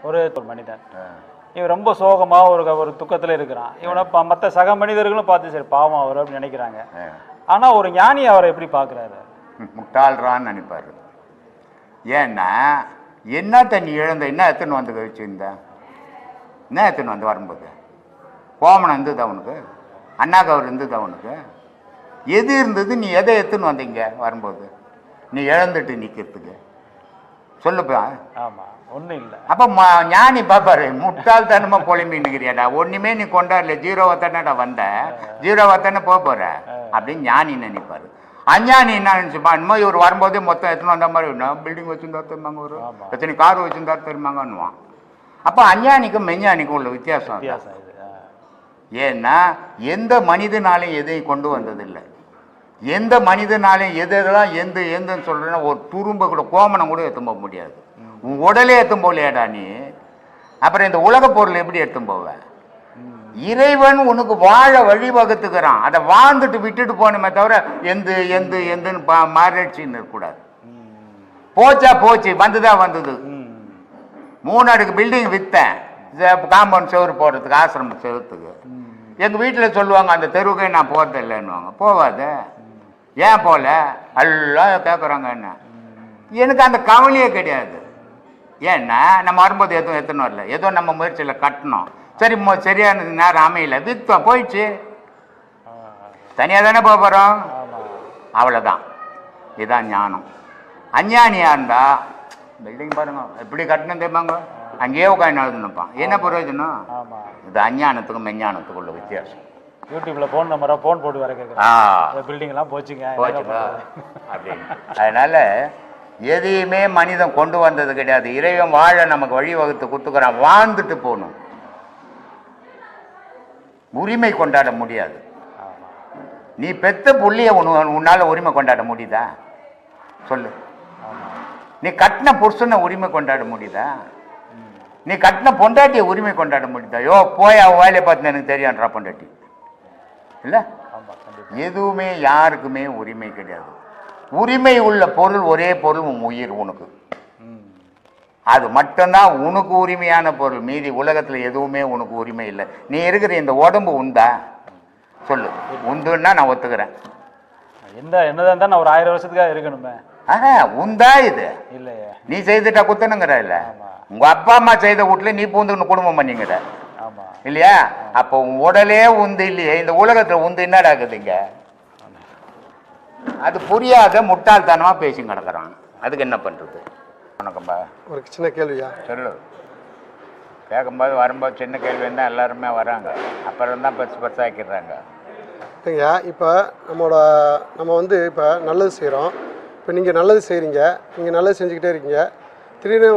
ஒரே ஒரு மனிதன். இவன் ரொம்ப சோகமாக ஒரு துக்கத்தில் இருக்கிறான். இவனை மற்ற சக மனிதர்களும் பார்த்து சரி பாவம் அவர் அப்படின்னு நினைக்கிறாங்க. ஆனால் ஒரு ஞானி அவரை எப்படி பார்க்குறாரு? முட்டாள்றான்னு நினைப்பாரு. ஏன்னா என்னத்த நீ இழந்த, என்ன எத்தனை வந்து வச்சுருந்த, என்ன எத்தனை வந்து வரும்போது கோமனம் இருந்தது அவனுக்கு, அண்ணாக்கவர் இருந்தது அவனுக்கு, எது இருந்தது? நீ எதை எத்துன்னு வந்தீங்க வரும்போது? நீ இழந்துட்டு நிற்கிறதுக்கு சொல்லுப்பா. ஆமாம், ஒன்றும் இல்லை. அப்போ ஞானி பாப்பாரு, முட்டாள் தனமாக பொலிமின்னுக்கிறியாடா, ஒன்றுமே நீ கொண்டாடல, ஜீரோவை தானேடா வந்த, ஜீரோவை தானே போகிற அப்படின்னு ஞானி நினைப்பாரு. அஞ்ஞானி என்ன நினச்சிப்பா, இன்னும் இவர் வரும்போதே மொத்தம் எத்தனை வந்த மாதிரி பில்டிங் வச்சுருந்தா தெரியுமாங்க, ஒரு எத்தனை கார் வச்சுருந்தா தெரியுமாங்கன்னுவான். அப்போ அஞ்ஞானிக்கும் மெஞ்ஞானிக்கும் உள்ள வித்தியாசம். ஏன்னா எந்த மனிதனாலையும் எதையும் கொண்டு வந்ததில்லை, எந்த மனிதனாலையும் எதெல்லாம் எந்தன்னு சொல்கிறேன்னா ஒரு துரும்ப கூட கோமனம் கூட எடுத்து போக முடியாது. உன் உடலே எடுத்தும் போகலையாடா நீ, அப்புறம் இந்த உலக பொருள் எப்படி எடுத்தும் போவ? இறைவன் உனக்கு வாழ வழிவகுத்துக்கிறான், அதை வாழ்ந்துட்டு விட்டுட்டு போனமே தவிர எந்துன்னு மாறிடுச்சின்னு இருக்கக்கூடாது. போச்சா போச்சு, வந்துதான் வந்தது. 3 அடுக்கு பில்டிங் விற்றேன் காம்பவுண்ட் செவரு போடுறதுக்கு, ஆசிரமம் செவத்துக்கு. எங்கள் வீட்டில் சொல்லுவாங்க அந்த தெருவுக்கே நான் போகிறது இல்லைன்னுவாங்க. போவாத, ஏன் போகல எல்லாம் கேட்குறாங்க. என்ன எனக்கு அந்த கவலையே கிடையாது. ஏன்னா நம்ம வரும்போது எதுவும் எத்தனை வரல, ஏதோ நம்ம முயற்சியில் கட்டணும், சரி சரியான நேரம் அமையல, விற்றோம் போயிடுச்சு, தனியாக தானே போக போகிறோம், அவ்வளோதான். இதுதான் ஞானம். அஞ்ஞானியாக இருந்தா பில்டிங் பாருங்க எப்படி கட்டணும் தெரியுமாங்க, அங்கேயே உட்காந்து எழுதுனுப்பான், என்ன பிரயோஜனம்? இது அஞ்ஞானத்துக்கும் மெஞ்ஞானத்துக்கும் உள்ள வித்தியாசம். யூடியூப்ல ஃபோன் நம்பரை ஃபோன் போட்டு வர கேட்குறேன், பில்டிங்லாம் போச்சுங்க அப்படின்னு. அதனால எதையுமே மனிதன் கொண்டு வந்தது கிடையாது. இறைவன் வாழ நமக்கு வழிவகுத்து கொடுத்துக்கிறான், வாழ்ந்துட்டு போகணும், உரிமை கொண்டாட முடியாது. நீ பெத்த புள்ளிய உன்னால உரிமை கொண்டாட முடியுதா சொல்லு? நீ கட்டின புருஷனை உரிமை கொண்டாட முடியுதா? நீ கட்டின பொண்டாட்டிய உரிமை கொண்டாட முடியுதா? யோ போய் அவன் வேலையை பார்த்து எனக்கு தெரியான்றா பொண்டாட்டி இல்ல. எதுவுமே யாருக்குமே உரிமை கிடையாது. உரிமை உள்ள பொருள் ஒரே பொருள், உன் உயிர். உனக்கு அது மட்டும்தான் உனக்கு உரிமையான பொருள். மீதி உலகத்துல எதுவுமே உனக்கு உரிமை இல்லை. நீ இருக்கிற இந்த உடம்பு உண்டா சொல்லு? உண்டுன்னா நான் ஒத்துக்கிறேன். என்னதான் நான் ஒரு 1000 வருஷத்துக்காக இருக்கணுமே. உண்டா இது இல்லையே, நீ செய்துட்டா குத்தனுங்கிற இல்ல. உங்க அப்பா அம்மா செய்த வீட்டுல நீ பூந்து குடும்பம் பண்ணிங்கிற இல்லையா? அப்போ உன் உடலே உந்து இல்லையே, இந்த உலகத்துல உந்து என்னடா இருக்குதுங்க? அது புரியாத முட்டாள்தனமா பேசி கிடக்குறான். அதுக்கு என்ன பண்றது? வணக்கம்பா, ஒரு சின்ன கேள்வியா சொல்லு. கேட்கும்போது வரும்போது சின்ன கேள்வி தான் எல்லாருமே வராங்க, அப்புறம் தான் பெருசாக்கிடுறாங்க. இல்லைங்கய்யா, இப்போ நம்ம வந்து இப்போ நல்லது செய்கிறோம். இப்போ நீங்கள் நல்லது செய்கிறீங்க, நீங்கள் நல்லது செஞ்சுக்கிட்டே இருக்கீங்க. திடீர்னு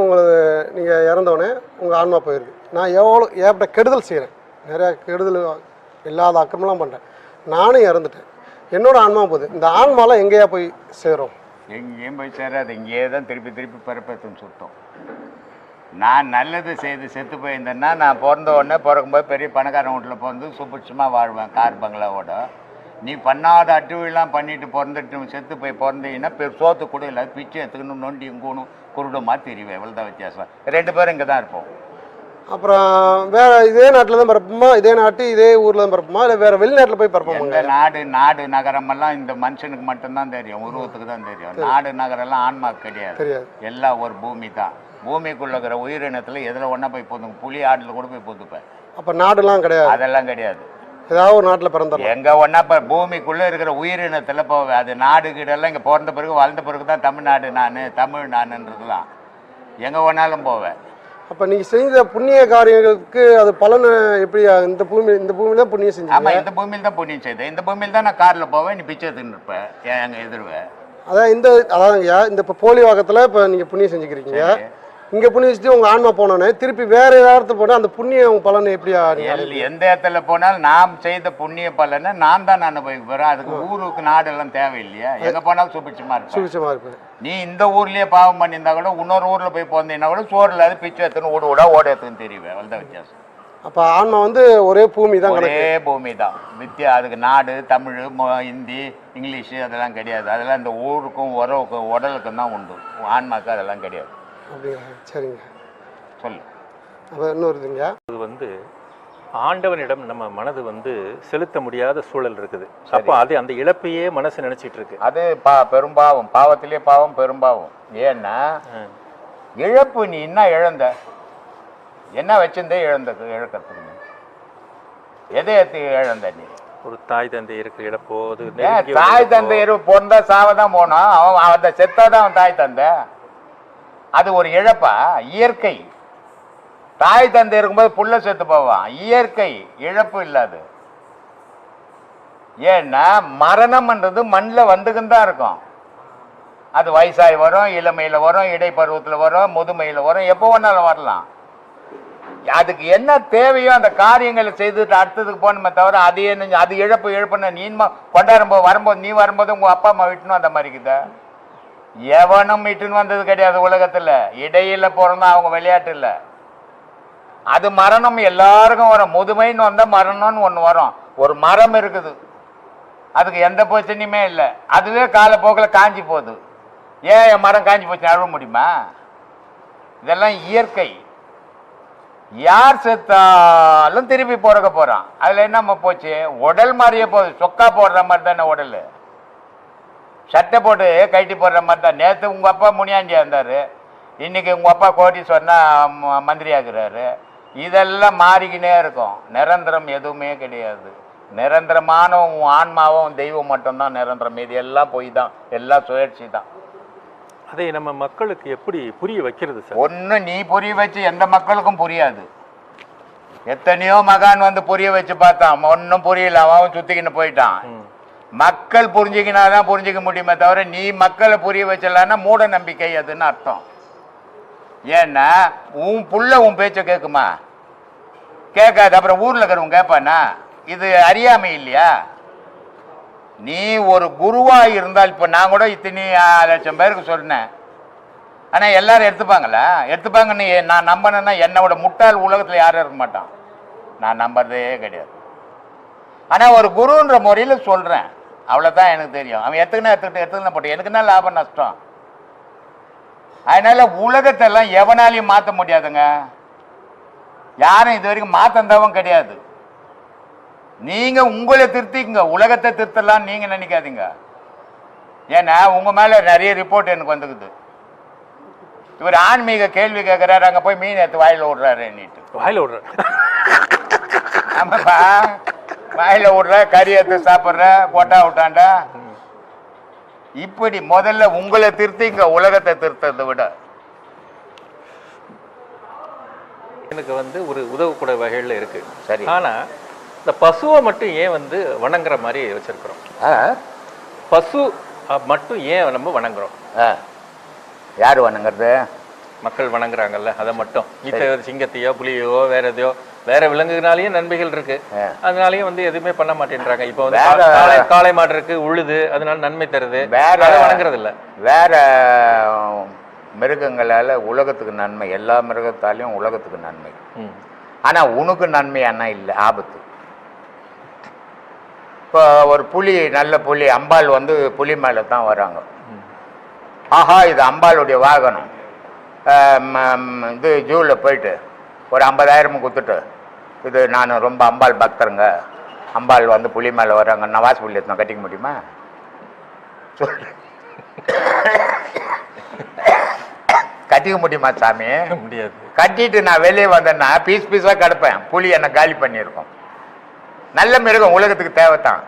நீங்கள் இறந்தோடனே உங்கள் ஆன்மா போயிருக்கு. நான் ஏற்பட்ட கெடுதல் செய்கிறேன், நிறையா கெடுதல் இல்லாத அக்கிரமெல்லாம் பண்ணுறேன், நானும் இறந்துட்டேன், என்னோட ஆன்மா போகுது. இந்த ஆன்மாலாம் எங்கேயா போய் சேரும்? எங்கேயும் போய் சேராது, இங்கேயே தான் திருப்பி பிறப்பத்துன்னு சுத்தம். நான் நல்லது செய்து செத்து போயிருந்தேன்னா நான் பிறந்த உடனே பிறக்கும்போது பெரிய பணக்காரன் வீட்டில் பிறந்து சுபிட்சமாக வாழ்வேன், கார் பங்களாவோட. நீ பண்ணாத அட்டுவெல்லாம் பண்ணிட்டு பிறந்துட்டு செத்து போய் பிறந்தீங்கன்னா சோத்து கூட இல்லை, பிச்சை எடுத்துக்கணும், நொண்டி கூணும் குருடுமா தெரிவேன். இவ்வளோதான் வித்தியாசம். 2 பேரும் இங்கே தான் இருப்போம். அப்புறம் வேற இதே நாட்டில் தான் பிறப்போமா, இதே நாட்டு இதே ஊரில் தான் பிறப்போமா, இல்லை வேற வெளிநாட்டில் போய் பிறப்போமா? இந்த நாடு நகரமெல்லாம் இந்த மனுஷனுக்கு மட்டும்தான் தெரியும், உருவத்துக்கு தான் தெரியும். நாடு நகரெல்லாம் ஆன்மாவுக்கு கிடையாது, எல்லாம் ஒரு பூமி தான். பூமிக்குள்ள இருக்கிற உயிரினத்தில் எதில் ஒன்றா போய் போதுங்க, புலி ஆட்டில் கூட போய் போதுப்பேன். அப்போ நாடுலாம் கிடையாது? அதெல்லாம் கிடையாது. ஏதாவது ஒரு நாட்டில் பிறந்தோம் எங்கே ஒன்றா இப்போ பூமிக்குள்ளே இருக்கிற உயிரினத்தில் போவேன். அது நாடு கீடெல்லாம் இங்கே பிறந்த பிறகு வளர்ந்த பிறகு தான் தமிழ்நாடு தமிழ் நானுன்றதுலாம் எங்கே ஒன்றாலும் போவேன். அப்போ நீங்கள் செஞ்ச புண்ணிய காரியங்களுக்கு அது பலனை எப்படி? இந்த பூமியில் தான் புண்ணியம் செஞ்சேன். ஆமாம், இந்த பூமியில் தான் புண்ணியம் செய்தேன். இந்த பூமியில் தான் நான் காரில் போவேன், நீ பிச்சை எடுத்துன்னு இருப்பேன் எங்கள் எதிர்வேன். அதாங்கய்யா, இந்த இப்போ போலி வாக்கத்தில் இப்போ நீங்கள் புண்ணியம் செஞ்சுக்கிறீங்க, இங்கே புண்ணியம் வச்சுட்டு உங்கள் ஆன்மா போனோன்னே திருப்பி வேறு இடத்துல போனால் அந்த புண்ணியம் பலன் எப்படியா? எந்த இடத்துல போனாலும் நாம் செய்த புண்ணிய பலனை நான் தான் அனுபவிக்க போகிறேன். அதுக்கு ஊருக்கு நாடெல்லாம் தேவையில்லையா? எங்கே போனாலும் சுபிட்சமாக இருப்பேன். நீ இந்த ஊர்லேயே பாவம் பண்ணியிருந்தா கூட இன்னொரு ஊரில் போய் போந்தீங்கன்னா கூட சோறு இல்லாத பிச்சை எடுத்துன்னு ஓட எடுத்துன்னு தெரியுவேன். அவ்வளோதான் வித்தியாசம். அப்போ ஆன்மா வந்து ஒரே பூமி தான், ஒரே பூமி தான். அதுக்கு நாடு தமிழ் ஹிந்தி இங்கிலீஷு அதெல்லாம் கிடையாது. அதெல்லாம் இந்த ஊருக்கும் உறவுக்கும் உடலுக்கும் தான் உண்டு. ஆன்மாக்கு அதெல்லாம் கிடையாது. அப்படியா? சரிங்க, சொல்லு. அப்போ இன்னொரு இதுங்க, அது வந்து ஆண்டவனிடம் நம்ம மனது வந்து செலுத்த முடியாத சூழல் இருக்குது. அப்போ அது அந்த இழப்பையே மனசு நினைச்சிட்டு இருக்கு. அது பெரும்பாவம், பாவத்திலே பாவம் பெரும்பாவம். ஏன்னா இழப்பு, நீ என்ன இழந்த, என்ன வச்சிருந்தே இழக்கிறதுக்கு எதை இழந்த நீ? ஒரு தாய் தந்தை இருக்கிற இழப்போ, அது தாய் தந்தை பொருந்தா சாவதான் போனோம், அவன் அந்த செத்தாதான் அவன் தாய் தந்தை. அது ஒரு இழப்பா? இயற்கை. தாய் தந்தை இருக்கும்போது புள்ள செத்து போவான், இயற்கை, இழப்பு இல்லாது. ஏன்னா மரணம்ன்றது மண்ணில் வந்துக்குன்னு தான் இருக்கும். அது வயசாகி வரும், இளமையில் வரும், இடைப்பருவத்தில் வரும், முதுமையில் வரும், எப்போ வேணாலும் வரலாம். அதுக்கு என்ன தேவையோ அந்த காரியங்களை செய்துட்டு அடுத்ததுக்கு போகணுமே தவிர அது என்ன, அது இழப்புன்னு நீமா கொண்டாடும்போது வரும்போது, நீ வரும்போது உங்கள் அப்பா அம்மா விட்டுணும் அந்த மாதிரிக்குதா? எவனும் விட்டுன்னு வந்தது கிடையாது உலகத்தில். இடையில பிறந்தா அவங்க விளையாட்டு இல்லை. அது மரணம் எல்லாருக்கும் வரும். முதுமைன்னு வந்தால் மரணம்னு ஒன்று வரும். ஒரு மரம் இருக்குது, அதுக்கு எந்த பிரச்சனையுமே இல்லை, அதுவே காலப்போக்கில் காஞ்சி போகுது. ஏன் என் மரம் காஞ்சி போச்சு அழுவ முடியுமா? இதெல்லாம் இயற்கை. யார் செத்தாலும் திருப்பி பிறக்க போகிறான். அதில் என்னம்மா போச்சு? உடல் மாதிரியே போகுது. சொக்கா போடுற மாதிரி தானே உடல், சட்டை போட்டு கைட்டி போடுற மாதிரி தான். நேற்று உங்கள் அப்பா முனியாண்டியா இருந்தார், இன்றைக்கி உங்கள் அப்பா கோடீஸ்வரனா மந்திரி ஆகுறாரு. இதெல்லாம் மாறிக்கினே இருக்கும். நிரந்தரம் எதுவுமே கிடையாது. நிரந்தரமான ஆன்மாவும் தெய்வம் மட்டும்தான் நிரந்தரம். இது எல்லாம் போய் தான், எல்லாம் சுழற்சி தான். அதை நம்ம மக்களுக்கு எப்படி புரிய வைக்கிறது சார்? ஒன்று நீ புரிய வச்சு எந்த மக்களுக்கும் புரியாது. எத்தனையோ மகான் வந்து புரிய வச்சு பார்த்தான், ஒன்றும் புரியல, அவன் சுற்றிக்கின்னு போயிட்டான். மக்கள் புரிஞ்சுக்கினாதான் புரிஞ்சிக்க முடியுமே தவிர நீ மக்களை புரிய வச்சலான்னா மூட நம்பிக்கை அதுன்னு அர்த்தம். ஏன்னா உன் புள்ள உன் பேச்சை கேட்குமா? கேட்காது. அப்புறம் ஊரில் இருக்கிறவங்க கேட்பானா? இது அறியாமை இல்லையா? நீ ஒரு குருவாக இருந்தால், இப்போ நான் கூட இத்தனை லட்சம் பேருக்கு சொன்னேன், ஆனால் எல்லாரும் எடுத்துப்பாங்களா? எடுத்துப்பாங்கன்னு நான் நம்பினேன்னா என்னோட முட்டாள் உலகத்தில் யாரும் இருக்க மாட்டான். நான் நம்புறதே கிடையாது. ஆனால் ஒரு குருன்ற முறையில் சொல்கிறேன், அவ்வளோதான் எனக்கு தெரியும். அவன் எடுத்துக்கினா போட்டு எனக்கு என்ன லாபம் நஷ்டம்? அதனால உலகத்தெல்லாம் எவனாலையும் மாற்ற முடியாதுங்க. யாரும் இது வரைக்கும் மாற்றந்தவன் கிடையாது. நீங்க உங்களை திருத்திக்குங்க, உலகத்தை திருத்தலாம் நீங்க நினைக்காதீங்க. ஏன்னா உங்க மேல நிறைய ரிப்போர்ட் எனக்கு வந்துக்குது. இவர் ஆன்மீக கேள்வி கேட்கிறாரு, அங்க போய் மீன் எடுத்து வாயில விடுறாரு. வாயில விடுறாரு? ஆமாப்பா, வாயில விடுற, கறி எடுத்து சாப்பிட்ற, கொட்டா விட்டாண்டா. இப்படி முதல்ல உங்களை திருத்திங்க, உலகத்தை திருத்ததை விட. எனக்கு வந்து ஒரு உதவக்கூடிய வகையில் இருக்கு. சரி. ஆனா இந்த பசுவை மட்டும் ஏன் வந்து வணங்குற மாதிரி வச்சிருக்கிறோம்? பசு மட்டும் ஏன் நம்ம வணங்குறோம்? யார் வணங்குறது? மக்கள் வணங்குறாங்கல்ல, அதை மட்டும். மித்த சிங்கத்தையோ புலியோ வேற எதையோ வேற விலங்குனாலேயும் நன்மைகள் இருக்கு, அதனாலயும் வந்து எதுவுமே பண்ண மாட்டேன்றாங்க. இப்போ வந்து காளை மாடு இருக்கு, உழுது, அதனால நன்மை தருது, வேற வணங்குறது இல்லை. வேற மிருகங்களால உலகத்துக்கு நன்மை, எல்லா மிருகத்தாலையும் உலகத்துக்கு நன்மை. ஆனா உனக்கு நன்மை அண்ணா இல்லை, ஆபத்து. இப்போ ஒரு புலி, நல்ல புலி, அம்பாள் வந்து புலி மேலே தான் வராங்க. ஆஹா இது அம்பாளுடைய வாகனம். இது ஜூவில் போயிட்டு ஒரு 50,000 கொடுத்துட்டு, இது நான் ரொம்ப அம்பாள் பக்தருங்க, அம்பாள் வந்து புலி மேலே வராங்க, நான் வாசி புள்ளி எடுத்து கட்டிக்க முடியுமா? சொல்லு, கட்டிக்க முடியுமா சாமி? முடியாது. கட்டிட்டு நான் வெளியே வந்தேன்னா பீஸ் பீஸாக கிடப்பேன். புலி என்னை காலி பண்ணியிருக்கோம். நல்ல மிருகம் உலகத்துக்கு தேவைத்தான்.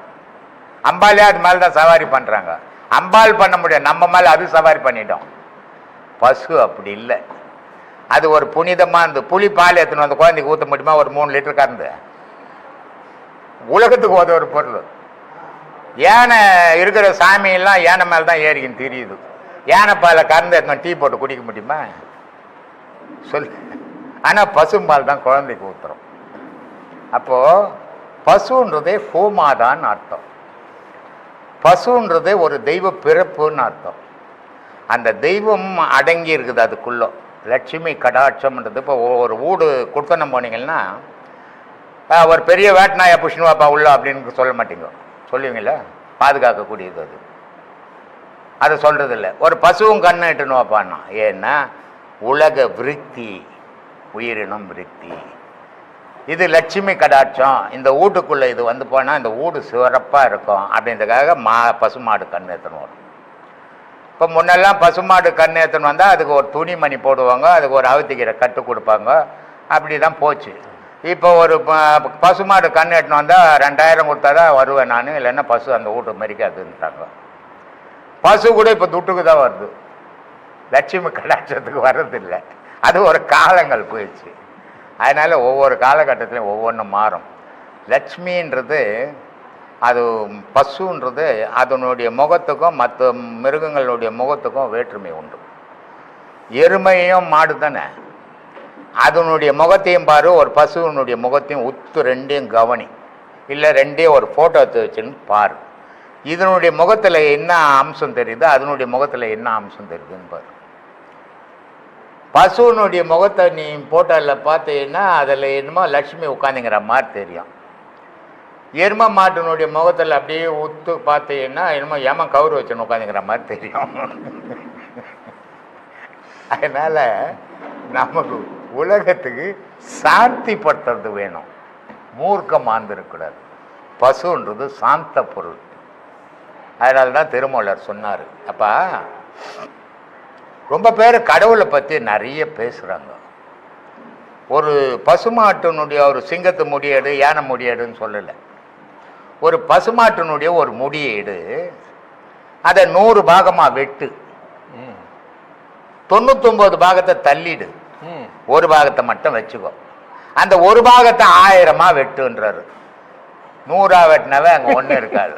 அம்பாலே அது மேலே தான் சவாரி பண்ணுறாங்க. அம்பாள் பண்ண முடியும், நம்ம மேலே அது சவாரி பண்ணிட்டோம். பசு அப்படி இல்லை, அது ஒரு புனிதமாக இருந்து புலி பால் எடுத்துன்னு வந்து குழந்தைக்கு ஊற்ற முடியுமா? ஒரு 3 லிட்டர் கறந்து உலகத்துக்கு ஓத ஒரு பொருள். யானை இருக்கிற சாமியெல்லாம் யானை மேலே தான் ஏறிக்கின்னு தெரியுது. யானை பாலை கறந்து எடுத்து டீ போட்டு குடிக்க முடியுமா? சொல்லு. ஆனால் பசும்பால் தான் குழந்தைக்கு ஊற்றுறோம். அப்போது பசுன்றதே கோமாதான்னு அர்த்தம். பசுன்றதே ஒரு தெய்வ பிறப்புன்னு அர்த்தம். அந்த தெய்வம் அடங்கி இருக்குது அதுக்குள்ள. லட்சுமி கடாட்சம்ன்றது. இப்போ ஒரு வீடு கொடுத்தனம் போனீங்கன்னா ஒரு பெரிய வேட்டநாயை புஷ்ணுவாப்பா உள்ள அப்படின்னு சொல்ல மாட்டீங்க, சொல்லுவீங்கள? பாதுகாக்கக்கூடியது அது, அதை சொல்றது இல்லை. ஒரு பசுவும் கண்ணு இட்டுன்னு வாப்பான்னா, ஏன்னா உலக விருத்தி, உயிரினும் விருத்தி. இது லட்சுமி கடாட்சம். இந்த வீட்டுக்குள்ளே இது வந்து போனால் இந்த வீடு சிறப்பாக இருக்கும் அப்படின்றதுக்காக பசுமாடு கண்ணேற்றணும் வரும். இப்போ முன்னெல்லாம் பசுமாடு கண்ணேற்றணும் வந்தால் அதுக்கு ஒரு துணிமணி போடுவாங்க, அதுக்கு ஒரு அவுத்திக்கிற கட்டு கொடுப்பாங்க, அப்படி தான் போச்சு. இப்போ ஒரு பசுமாடு கண்ணேற்றணும் வந்தால் 2000 கொடுத்தா தான் வருவேன் நான், இல்லைன்னா பசு அந்த வீட்டு மறிக்காதுன்றாங்க. பசு கூட இப்போ துட்டுக்கு தான் வருது, லட்சுமி கடாட்சத்துக்கு வர்றதில்லை. அது ஒரு காலங்கள் போயிடுச்சு. அதனால் ஒவ்வொரு காலகட்டத்திலையும் ஒவ்வொன்றும் மாறும். லட்சுமின்றது அது பசுன்றது அதனுடைய முகத்துக்கும் மற்ற மிருகங்களுடைய முகத்துக்கும் வேற்றுமை உண்டு. எருமையும் மாடு தானே, அதனுடைய முகத்தையும் பாரு, ஒரு பசுவனுடைய முகத்தையும் உத்து ரெண்டையும் கவனி, இல்லை ரெண்டையும் ஒரு ஃபோட்டோ எடுத்து வச்சுன்னு பாரு. இதனுடைய முகத்தில் என்ன அம்சம் தெரியுது, அதனுடைய முகத்தில் என்ன அம்சம் தெரியுதுன்னு பாரு. பசுவனுடைய முகத்தை நீ போட்டோவில் பார்த்தீங்கன்னா அதில் என்னமோ லட்சுமி உட்காந்துங்கிற மாதிரி தெரியும். எருமை மாட்டினுடைய முகத்தில் அப்படியே உத்து பார்த்தீங்கன்னா என்னமோ ஏமா கவுரு வச்சுன்னு உட்காந்துங்கிற மாதிரி தெரியும். அதனால் நமக்கு உலகத்துக்கு சாந்திப்படுத்துறது வேணும், மூர்க்கம் ஆந்திருக்கூடாது. பசுன்றது சாந்த பொருள். அதனால தான் திருமூலர் சொன்னார். அப்பா ரொம்ப பேர் கடவுளை பற்றி நிறைய பேசுகிறாங்க. ஒரு பசுமாட்டினுடைய ஒரு சிங்கத்து முடியேடு யானை முடியேடுன்னு சொல்லலை. ஒரு பசுமாட்டினுடைய ஒரு முடியேடு அதை 100 பாகமாக வெட்டு, 99 பாகத்தை தள்ளிடு, ஒரு பாகத்தை மட்டும் வச்சுக்கோ. அந்த ஒரு பாகத்தை 1000 வெட்டுன்றாரு. 100 வெட்டினாவே அங்கே ஒன்றும் இருக்காது.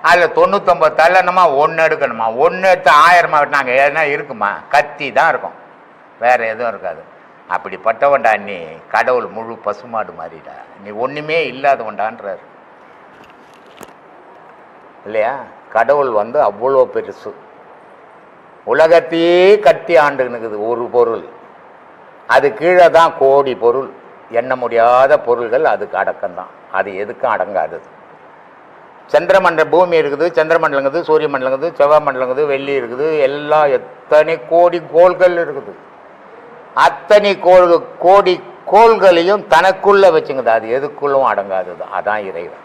அதில் 99 தள்ளணுமா, 1 எடுக்கணுமா, 1 எடுத்து 1000 வெட்டினாங்க எதுனா இருக்குமா? கத்தி தான் இருக்கும், வேற எதுவும் இருக்காது. அப்படிப்பட்டவன்டா நீ, கடவுள் முழு பசுமாடு மாதிரிடா, நீ ஒன்றுமே இல்லாதவன்டான்றார் இல்லையா? கடவுள் வந்து அவ்வளோ பெருசு, உலகத்தையே கட்டி ஆண்டுனுக்குது ஒரு பொருள், அது கீழே தான் கோடி பொருள், எண்ண முடியாத பொருள்கள் அதுக்கு அடக்கம்தான், அது எதுக்கும் அடங்காதது. சந்திரமண்டல பூமி இருக்குது, சந்திரமண்டலங்குது, சூரிய மண்டலங்குது, செவ்வாய் மண்டலங்குது, வெள்ளி இருக்குது, எல்லாம் எத்தனை கோடி கோள்கள் இருக்குது. அத்தனை கோடி கோள்களையும் தனக்குள்ள வச்சுங்குது, அது எதுக்குள்ளும் அடங்காதது, அதான் இறைவன்.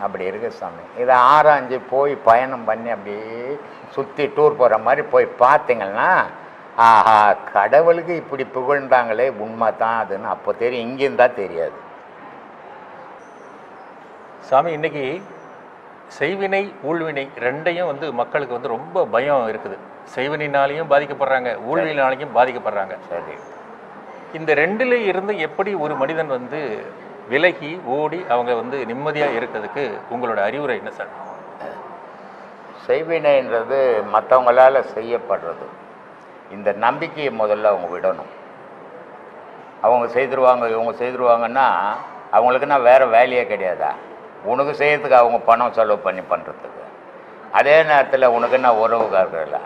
அப்படி இருக்கு சாமி. இதை ஆராய்ஞ்சு போய் பயணம் பண்ணி அப்படியே சுற்றி டூர் போகிற மாதிரி போய் பார்த்தீங்கன்னா, ஆஹா கடவுளுக்கு இப்படி புகழ்ந்தாங்களே உண்மை தான் அதுன்னு அப்போ தெரியும், இங்கிருந்தா தெரியாது. சாமி, இன்னைக்கு செய்வினை ஊழ்வினை ரெண்டையும் வந்து மக்களுக்கு வந்து ரொம்ப பயம் இருக்குது. செய்வினாலையும் பாதிக்கப்படுறாங்க, ஊழ்வினாலையும் பாதிக்கப்படுறாங்க. சரி, இந்த ரெண்டுல இருந்து எப்படி ஒரு மனிதன் வந்து விலகி ஓடி அவங்க வந்து நிம்மதியாக இருக்கிறதுக்கு உங்களோட அறிவுரை என்ன சார்? செய்வினைன்றது மற்றவங்களால் செய்யப்படுறது. இந்த நம்பிக்கையை முதல்ல அவங்க விடணும். அவங்க செய்திருவாங்க இவங்க செய்திருவாங்கன்னா அவங்களுக்குன்னா வேறு வேலையே கிடையாதா? உனக்கு செய்யறதுக்கு அவங்க பணம் செலவு பண்ணி பண்ணுறதுக்கு, அதே நேரத்தில் உனக்குன்னா உறவுகாரர்களா?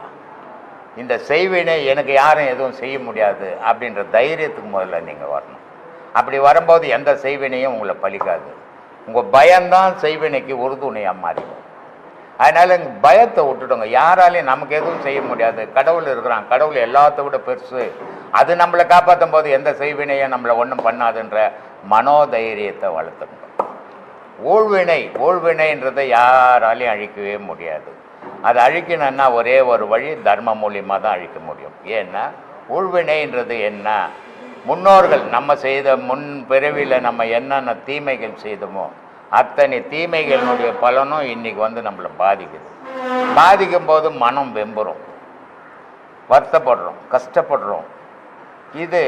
இந்த செய்வினை எனக்கு யாரும் எதுவும் செய்ய முடியாது அப்படின்ற தைரியத்துக்கு முதல்ல நீங்கள் வரணும். அப்படி வரும்போது எந்த செய்வினையும் உங்களை பலிக்காது. உங்கள் பயம்தான் செய்வினைக்கு உறுதுணையாக மாறிடும். அதனால் பயத்தை விட்டுடுங்க. யாராலையும் நமக்கு எதுவும் செய்ய முடியாது, கடவுள் இருக்கிறான், கடவுள் எல்லாத்த விட பெருசு, அது நம்மளை காப்பாற்றும் போது எந்த செய்வினையும் நம்மளை ஒன்றும் பண்ணாதுன்ற மனோதைரியத்தை வளர்த்துங்க. ஊழ்வினைன்றதை யாராலையும் அழிக்கவே முடியாது. அதை அழிக்கணும்னா ஒரே ஒரு வழி, தர்மம் மூலியமாக தான் அழிக்க முடியும். ஏன்னா ஊழ்வினைன்றது என்ன, முன்னோர்கள் நம்ம செய்த முன் பிறவியில் நம்ம என்னென்ன தீமைகள் செய்தோமோ அத்தனை தீமைகளினுடைய பலனும் இன்னைக்கு வந்து நம்மளை பாதிக்குது. பாதிக்கும் போது மனம் வெம்புறோம், வருத்தப்படுறோம், கஷ்டப்படுறோம். இது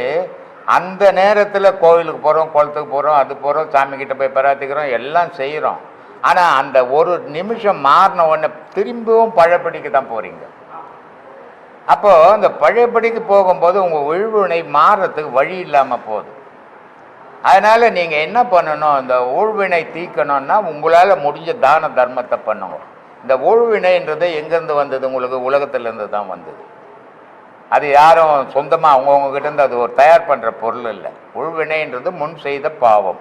அந்த நேரத்தில் கோவிலுக்கு போகிறோம், குளத்துக்கு போகிறோம், அது போகிறோம், சாமிக்கிட்ட போய் பிரார்த்திக்கிறோம், எல்லாம் செய்கிறோம். ஆனால் அந்த ஒரு நிமிஷம் மாறின உடனே திரும்பவும் பழையபடிக்கு தான் போகிறீங்க. அப்போது அந்த பழையபடிக்கு போகும்போது உங்கள் ஊழ்வினை மாறுறதுக்கு வழி இல்லாமல் போகுது. அதனால் நீங்கள் என்ன பண்ணணும், இந்த ஊழ்வினை தீர்க்கணும்னா உங்களால் முடிஞ்ச தான தர்மத்தை பண்ணுங்க. இந்த ஊழ்வினைன்றது எங்கேருந்து வந்தது? உங்களுக்கு உலகத்திலேருந்து தான் வந்தது. அது யாரும் சொந்தமாக அவங்கவுங்ககிட்டேருந்து அது ஒரு தயார் பண்ணுற பொருள் இல்லை. ஊழ்வினைன்றது முன் செய்த பாவம்.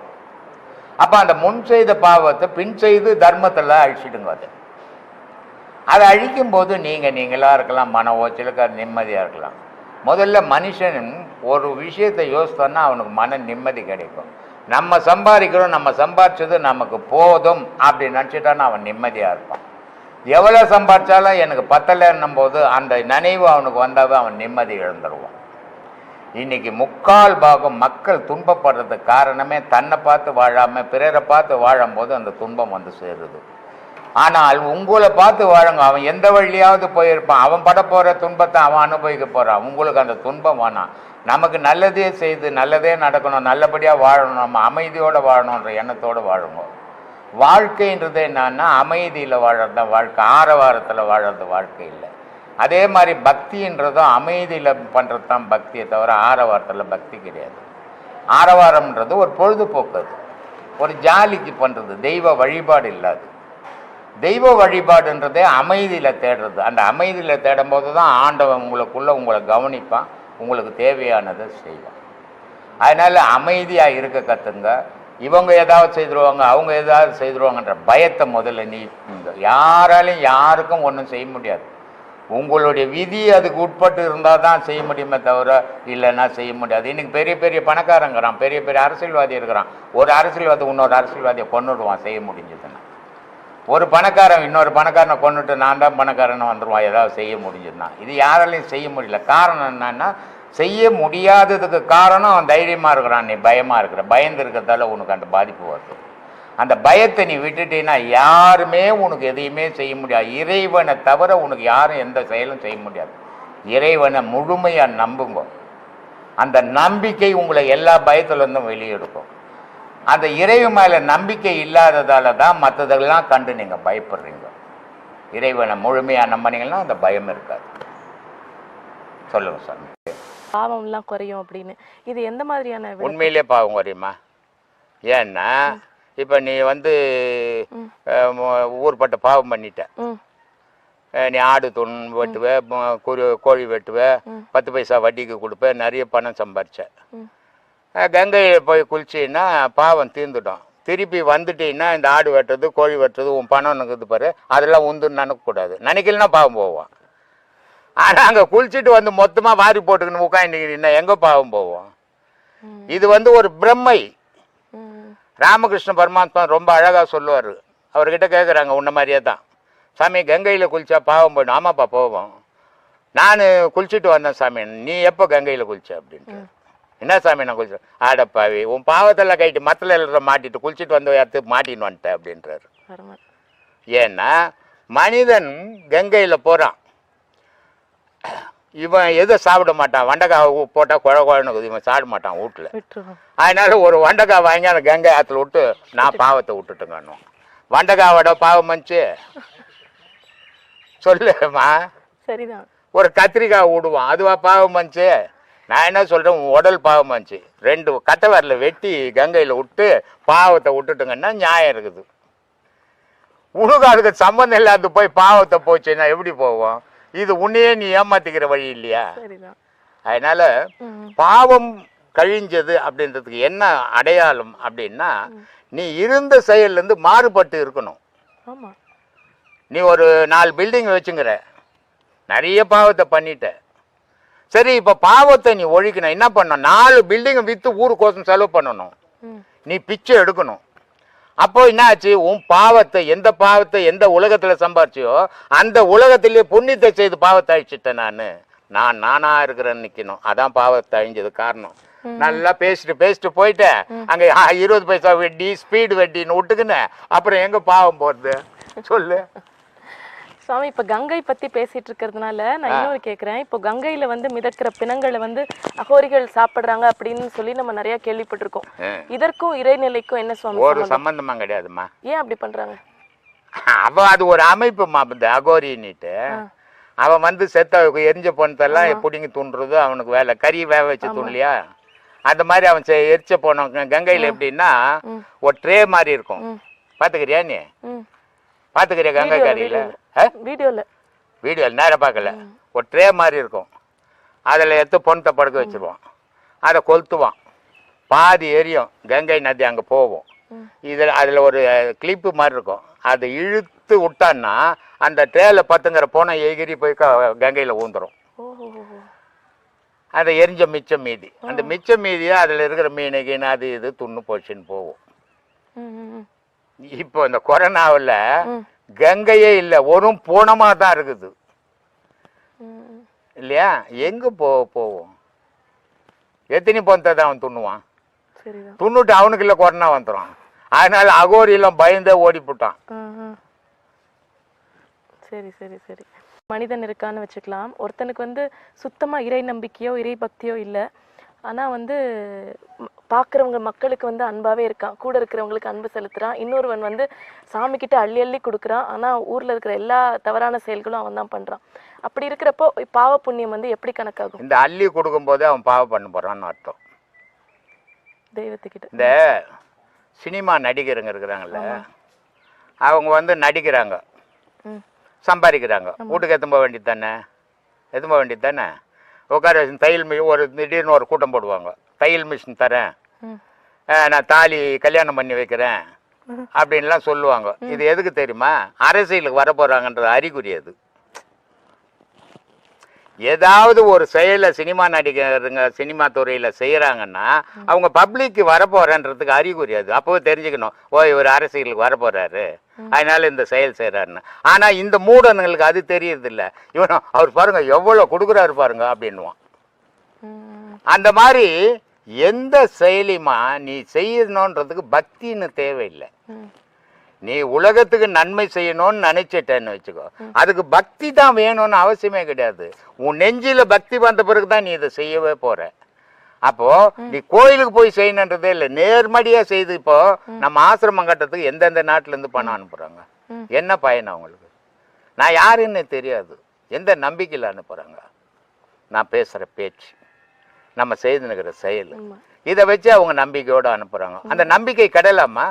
அப்போ அந்த முன் செய்த பாவத்தை பின் செய்து தர்மத்தில் அழிச்சிடுங்க. அதை அழிக்கும் போது நீங்களாக இருக்கலாம், மன ஓச்சலுக்கு அது நிம்மதியாக இருக்கலாம். முதல்ல மனுஷன் ஒரு விஷயத்தை யோசித்தோன்னா அவனுக்கு மன நிம்மதி கிடைக்கும். நம்ம சம்பாதிக்கிறோம், நம்ம சம்பாதிச்சது நமக்கு போதும் அப்படி நினச்சிட்டான்னா அவன் நிம்மதியாக இருப்பான். எவ்வளோ சம்பாதிச்சாலும் எனக்கு பத்தலைன்னும் போது அந்த நினைவு அவனுக்கு வந்தாவே அவன் நிம்மதி இழந்துருவான். இன்னைக்கு 3/4 மக்கள் துன்பப்படுறதுக்கு காரணமே தன்னை பார்த்து வாழாமல் பிறரை பார்த்து வாழும்போது அந்த துன்பம் வந்து சேருது. ஆனால் உங்களை பார்த்து வாழுங்க, அவன் எந்த வழியாவது போயிருப்பான், அவன் பட போகிற துன்பத்தை அவன் அனுபவிக்க போகிறான். உங்களுக்கு அந்த துன்பம் வேணாம். நமக்கு நல்லதே செய்து நல்லதே நடக்கணும், நல்லபடியாக வாழணும், நம்ம அமைதியோடு வாழணுன்ற எண்ணத்தோடு வாழுங்க. வாழ்க்கைன்றது என்னன்னா அமைதியில் வாழறது தான் வாழ்க்கை, ஆரவாரத்தில் வாழறது வாழ்க்கை இல்லை. அதே மாதிரி பக்தின்றதும் அமைதியில் பண்ணுறது தான் பக்தியை தவிர ஆரவாரத்தில் பக்தி கிடையாது. ஆரவாரம்ன்றது ஒரு பொழுதுபோக்கு, அது ஒரு ஜாலிக்கு பண்ணுறது, தெய்வ வழிபாடு இல்லாது. தெய்வ வழிபாடுன்றதே அமைதியில் தேடுறது. அந்த அமைதியில் தேடும் போது தான் ஆண்டவன் உங்களை கவனிப்பான், உங்களுக்கு தேவையானதை செய்வான். அதனால் அமைதியாக இருக்க கற்றுங்க. இவங்க ஏதாவது செய்துருவாங்க, அவங்க ஏதாவது செய்துருவாங்கன்ற பயத்தை முதல்ல நீக்குங்க. யாராலையும் யாருக்கும் ஒன்றும் செய்ய முடியாது. உங்களுடைய விதி அதுக்கு உட்பட்டு இருந்தால் தான் செய்ய முடியுமே தவிர இல்லைன்னா செய்ய முடியாது. இன்றைக்கி பெரிய பெரிய பணக்காரங்கிறான், பெரிய பெரிய அரசியல்வாதி இருக்கிறான். ஒரு அரசியல்வாதி இன்னொரு அரசியல்வாதியை கொண்டுடுவான் செய்ய முடிஞ்சதுன்னா. ஒரு பணக்காரன் இன்னொரு பணக்காரனை கொண்டுட்டு நான் தான் பணக்காரனை வந்துடுவான் ஏதாவது செய்ய முடிஞ்சதுன்னா. இது யாராலையும் செய்ய முடியல. காரணம் என்னன்னா, செய்ய முடியாததுக்கு காரணம் அவன் தைரியமாக இருக்கிறான், நீ பயமாக இருக்கிற. பயந்து இருக்கிறதால உனக்கு அந்த பாதிப்பு வருது. அந்த பயத்தை நீ விட்டுட்டீங்கன்னா யாருமே உனக்கு எதையுமே செய்ய முடியாது. இறைவனை தவிர உனக்கு யாரும் எந்த செயலும் செய்ய முடியாது. இறைவனை முழுமையாக நம்புங்க. அந்த நம்பிக்கை உங்களை எல்லா பயத்துலேருந்தும் வெளியெடுக்கும். அந்த இறைவன் மேலே நம்பிக்கை இல்லாததால தான் மற்றதெல்லாம் கண்டு நீங்கள் பயப்படுறீங்க. இறைவனை முழுமையாக நம்பினீங்கன்னா அந்த பயம் இருக்காது. சொல்லுங்க சார். பாவம்லாம் குறையும் அப்படின்னு, இது எந்த மாதிரியான உண்மையிலே பாவம் குறையுமா? ஏன்னா இப்போ நீ வந்து ஊர்பட்ட பாவம் பண்ணிட்ட. நீ ஆடு வெட்டுவ, கோழி வெட்டுவ, 10 பைசா வட்டிக்கு கொடுப்ப, நிறைய பணம் சம்பாரிச்ச. கங்கையில் போய் குளிச்சின்னா பாவம் தீர்ந்துடும். திருப்பி வந்துட்டீங்கன்னா இந்த ஆடு வெட்டுறது கோழி வெட்டுறது உன் பணம் இருக்குது பாரு, அதெல்லாம் உந்துன்னு நினைக்கக்கூடாது. நினைக்கலன்னா பாவம் போவோம். ஆனால் அங்கே குளிச்சுட்டு வந்து மொத்தமாக வாரி போட்டுக்கணும் உட்காந்துங்கன்னா எங்கே பாவம் போவோம்? இது வந்து ஒரு பிரம்மை. ராமகிருஷ்ண பரமாத்மா ரொம்ப அழகாக சொல்லுவார். அவர்கிட்ட கேட்குறாங்க, உன்ன மாதிரியே தான், சாமி கங்கையில் குளிச்சா பாவம் போயிடும். ஆமாப்பா போவோம். நான் குளிச்சுட்டு வந்தேன் சாமி. நீ எப்போ கங்கையில் குளிச்ச அப்படின்ட்டு. என்ன சாமி நான் குளிச்சேன்? ஆடப்பாவி, உன் பாவத்தெல்லாம் கைட்டு மத்தில் எழுத மாட்டிட்டு குளிச்சுட்டு வந்த இடத்து மாட்டின்னு வந்துட்டேன் அப்படின்றாரு. ஏன்னா மனிதன் கங்கையில் போகிறான், இவன் எதை சாப்பிட மாட்டான், வண்டக்காய் போட்டால் குழந்தை இவன் சாப்பிட மாட்டான் வீட்டில். அதனால ஒரு வண்டக்காய் வாங்கி அந்த கங்கை ஆற்றுல விட்டு நான் பாவத்தை விட்டுட்டுங்கன்னு. வண்டக்காவோட பாவம் மஞ்சு சொல்லுமா? சரிதான். ஒரு கத்திரிக்காய் விடுவான், அதுவா பாவம் மஞ்சு? நான் என்ன சொல்கிறேன், உடல் பாவம் மஞ்சு. 2 கட்டை வரல வெட்டி கங்கையில் விட்டு பாவத்தை விட்டுட்டுங்கன்னா நியாயம் இருக்குது. உனக்கு அதுக்கு சம்மந்தம் இல்லாத போய் பாவத்தை போச்சுன்னா எப்படி போவோம்? இது உன்னையே நீ ஏமாத்திக்கிற வழி இல்லையா? அதனால பாவம் கழிஞ்சது அப்படின்றதுக்கு என்ன அடையாளம் அப்படின்னா, நீ இருந்த செயல்லேருந்து மாறுபட்டு இருக்கணும். நீ ஒரு 4 பில்டிங் வச்சுங்கிற, நிறைய பாவத்தை பண்ணிட்ட. சரி, இப்போ பாவத்தை நீ ஒழிக்கணும், என்ன பண்ணணும்? 4 பில்டிங்கை விற்று ஊருக்கோசம் செலவு பண்ணணும், நீ பிச்சை எடுக்கணும். அப்போ என்ன ஆச்சு? உன் பாவத்தை எந்த உலகத்தில் சம்பாரிச்சியோ அந்த உலகத்திலே புண்ணியத்தை செய்து பாவத்தை அழிச்சிட்டேன். நானா இருக்கிறேன்னு நிற்கணும். அதான் பாவத்தை அழிஞ்சது காரணம். நல்லா பேசிட்டு போயிட்டேன். அங்கே 20 பைசா வெட்டி ஸ்பீடு வெட்டின்னு விட்டுக்குன்னு அப்புறம் எங்கே பாவம் போகிறது சொல்லு. சுவாமி, இப்போ கங்கை பற்றி பேசிட்டு இருக்கிறதுனால நான் இன்னொரு கேட்குறேன். இப்போ கங்கையில் வந்து மிதக்கிற பிணங்களை வந்து அகோரிகள் சாப்பிட்றாங்க அப்படின்னு சொல்லி நம்ம நிறைய கேள்விப்பட்டிருக்கோம். இதற்கும் இறைநிலைக்கும் என்ன சுவாமி? ஒரு சம்பந்தமா கிடையாதுமா. ஏன் அப்படி பண்ணுறாங்க? அது ஒரு அமைப்புமா. இந்த அகோரின்னுட்டு அவன் வந்து செத்த எரிஞ்ச பொண்ணத்தெல்லாம் பிடிங்கி துண்டுறது அவனுக்கு வேலை. கறி வேக வச்சு துணலையா, அந்த மாதிரி அவன் எரிச்ச போனவங்க கங்கையில் எப்படின்னா ஒரு ட்ரே மாதிரி இருக்கும். பார்த்துக்கிறியா நீ? பார்த்துக்கிறியா கங்கை கரையில்? வீடியோவில் நேரம் பார்க்கல. ஒரு ட்ரே மாதிரி இருக்கும், அதில் எடுத்து பொண்ணத்தை படுக்க வச்சுருவான், அதை கொளுத்துவான், பாதி எரியும், கங்கை நதி அங்கே போகும். அதில் ஒரு கிளிப்பு மாதிரி இருக்கும், அதை இழுத்து விட்டான்னா அந்த ட்ரேல பத்துங்கிற போனை எகிரி போய் கங்கையில் ஊந்துடும். அதை எரிஞ்ச மிச்சம் மீதி, அந்த மிச்சம் மீதியை அதில் இருக்கிற மீன் கீன் அது இது துண்ணு போச்சுன்னு போகும். இப்போ இந்த கொரோனாவில் கங்கையே இல்லை, ஒரு பூனமாக தான் இருக்குது இல்லையா? எங்கே போவோம்? எத்தனை பொந்தத்தை தான் அவன் துண்ணுவான்? துண்ணுட்டு அவனுக்கு இல்லை கொரோனா வந்துடும். அதனால அகோரியெல்லாம் பயந்தே ஓடி போட்டான். சரி சரி சரி. மனிதன் இருக்கான்னு வச்சுக்கலாம். ஒருத்தனுக்கு வந்து சுத்தமா இறை நம்பிக்கையோ இறை பக்தியோ இல்லை, ஆனா வந்து பார்க்குறவங்க மக்களுக்கு வந்து அன்பாவே இருக்கான், கூட இருக்கிறவங்களுக்கு அன்பு செலுத்துறான். இன்னொருவன் வந்து சாமி கிட்ட அள்ளி அள்ளி கொடுக்குறான், ஆனா ஊர்ல இருக்கிற எல்லா தவறான செயல்களும் அவன் தான் பண்றான். அப்படி இருக்கிறப்போ பாவ புண்ணியம் வந்து எப்படி கணக்காகும்? இந்த அள்ளி கொடுக்கும் போதே அவன் பாவம் பண்ண போறான்னு அர்த்தம். தெய்வத்துக்கிட்ட இந்த சினிமா நடிகருங்க இருக்கிறாங்கல்ல, அவங்க வந்து நடிக்கிறாங்க, சம்பாதிக்கிறாங்க, வீட்டுக்கு எத்தும்ப வேண்டியது தானே, எத்தும்ப வேண்டியது தானே. உட்கார தையல் ஒரு திடீர்னு ஒரு கூட்டம் போடுவாங்க, தையல் மிஷின் தரேன், நான் தாலி கல்யாணம் பண்ணி வைக்கிறேன் அப்படின்லாம் சொல்லுவாங்க. இது எதுக்கு தெரியுமா? அரசியலுக்கு வர போறாங்கன்றது அறிகுறி. அது ஏதாவது ஒரு செயலை சினிமா நடிகருங்க சினிமா துறையில் செய்கிறாங்கன்னா அவங்க பப்ளிக்கு வரப்போறன்றதுக்கு அறிகுறி. அது அப்போவே தெரிஞ்சுக்கணும், ஓ இவர் அரசியலுக்கு வரப்போறாரு, அதனால இந்த செயல் செய்கிறாருன்னு. ஆனால் இந்த மூடனுங்களுக்கு அது தெரியறதில்ல. இவன் அவர் பாருங்க எவ்வளோ கொடுக்குறாரு பாருங்க அப்படின்வான். அந்த மாதிரி எந்த செயலியுமா நீ செய்யணுன்றதுக்கு பக்தின்னு தேவையில்லை. நீ உலகத்துக்கு நன்மை செய்யணும்னு நினைச்சிட்டேன்னு வச்சுக்கோ, அதுக்கு பக்தி தான் வேணும்னு அவசியமே கிடையாது. உன் நெஞ்சில பக்தி வந்த பிறகு தான் நீ இதை செய்யவே போற. அப்போ நீ கோயிலுக்கு போய் செய்யணுன்றதே இல்லை, நேர்மடியா செய்து. இப்போ நம்ம ஆசிரமம் கட்டுறதுக்கு எந்தெந்த நாட்டுல இருந்து பணம் அனுப்புறாங்க, என்ன பயன் அவங்களுக்கு? நான் யாருன்னு தெரியாது, எந்த நம்பிக்கையில் அனுப்புறாங்க? நான் பேசுற பேச்சு, நம்ம செய்துனுக்கிற செயல், இதை வச்சு அவங்க நம்பிக்கையோடு அனுப்புறாங்க. அந்த நம்பிக்கை கடலாமா?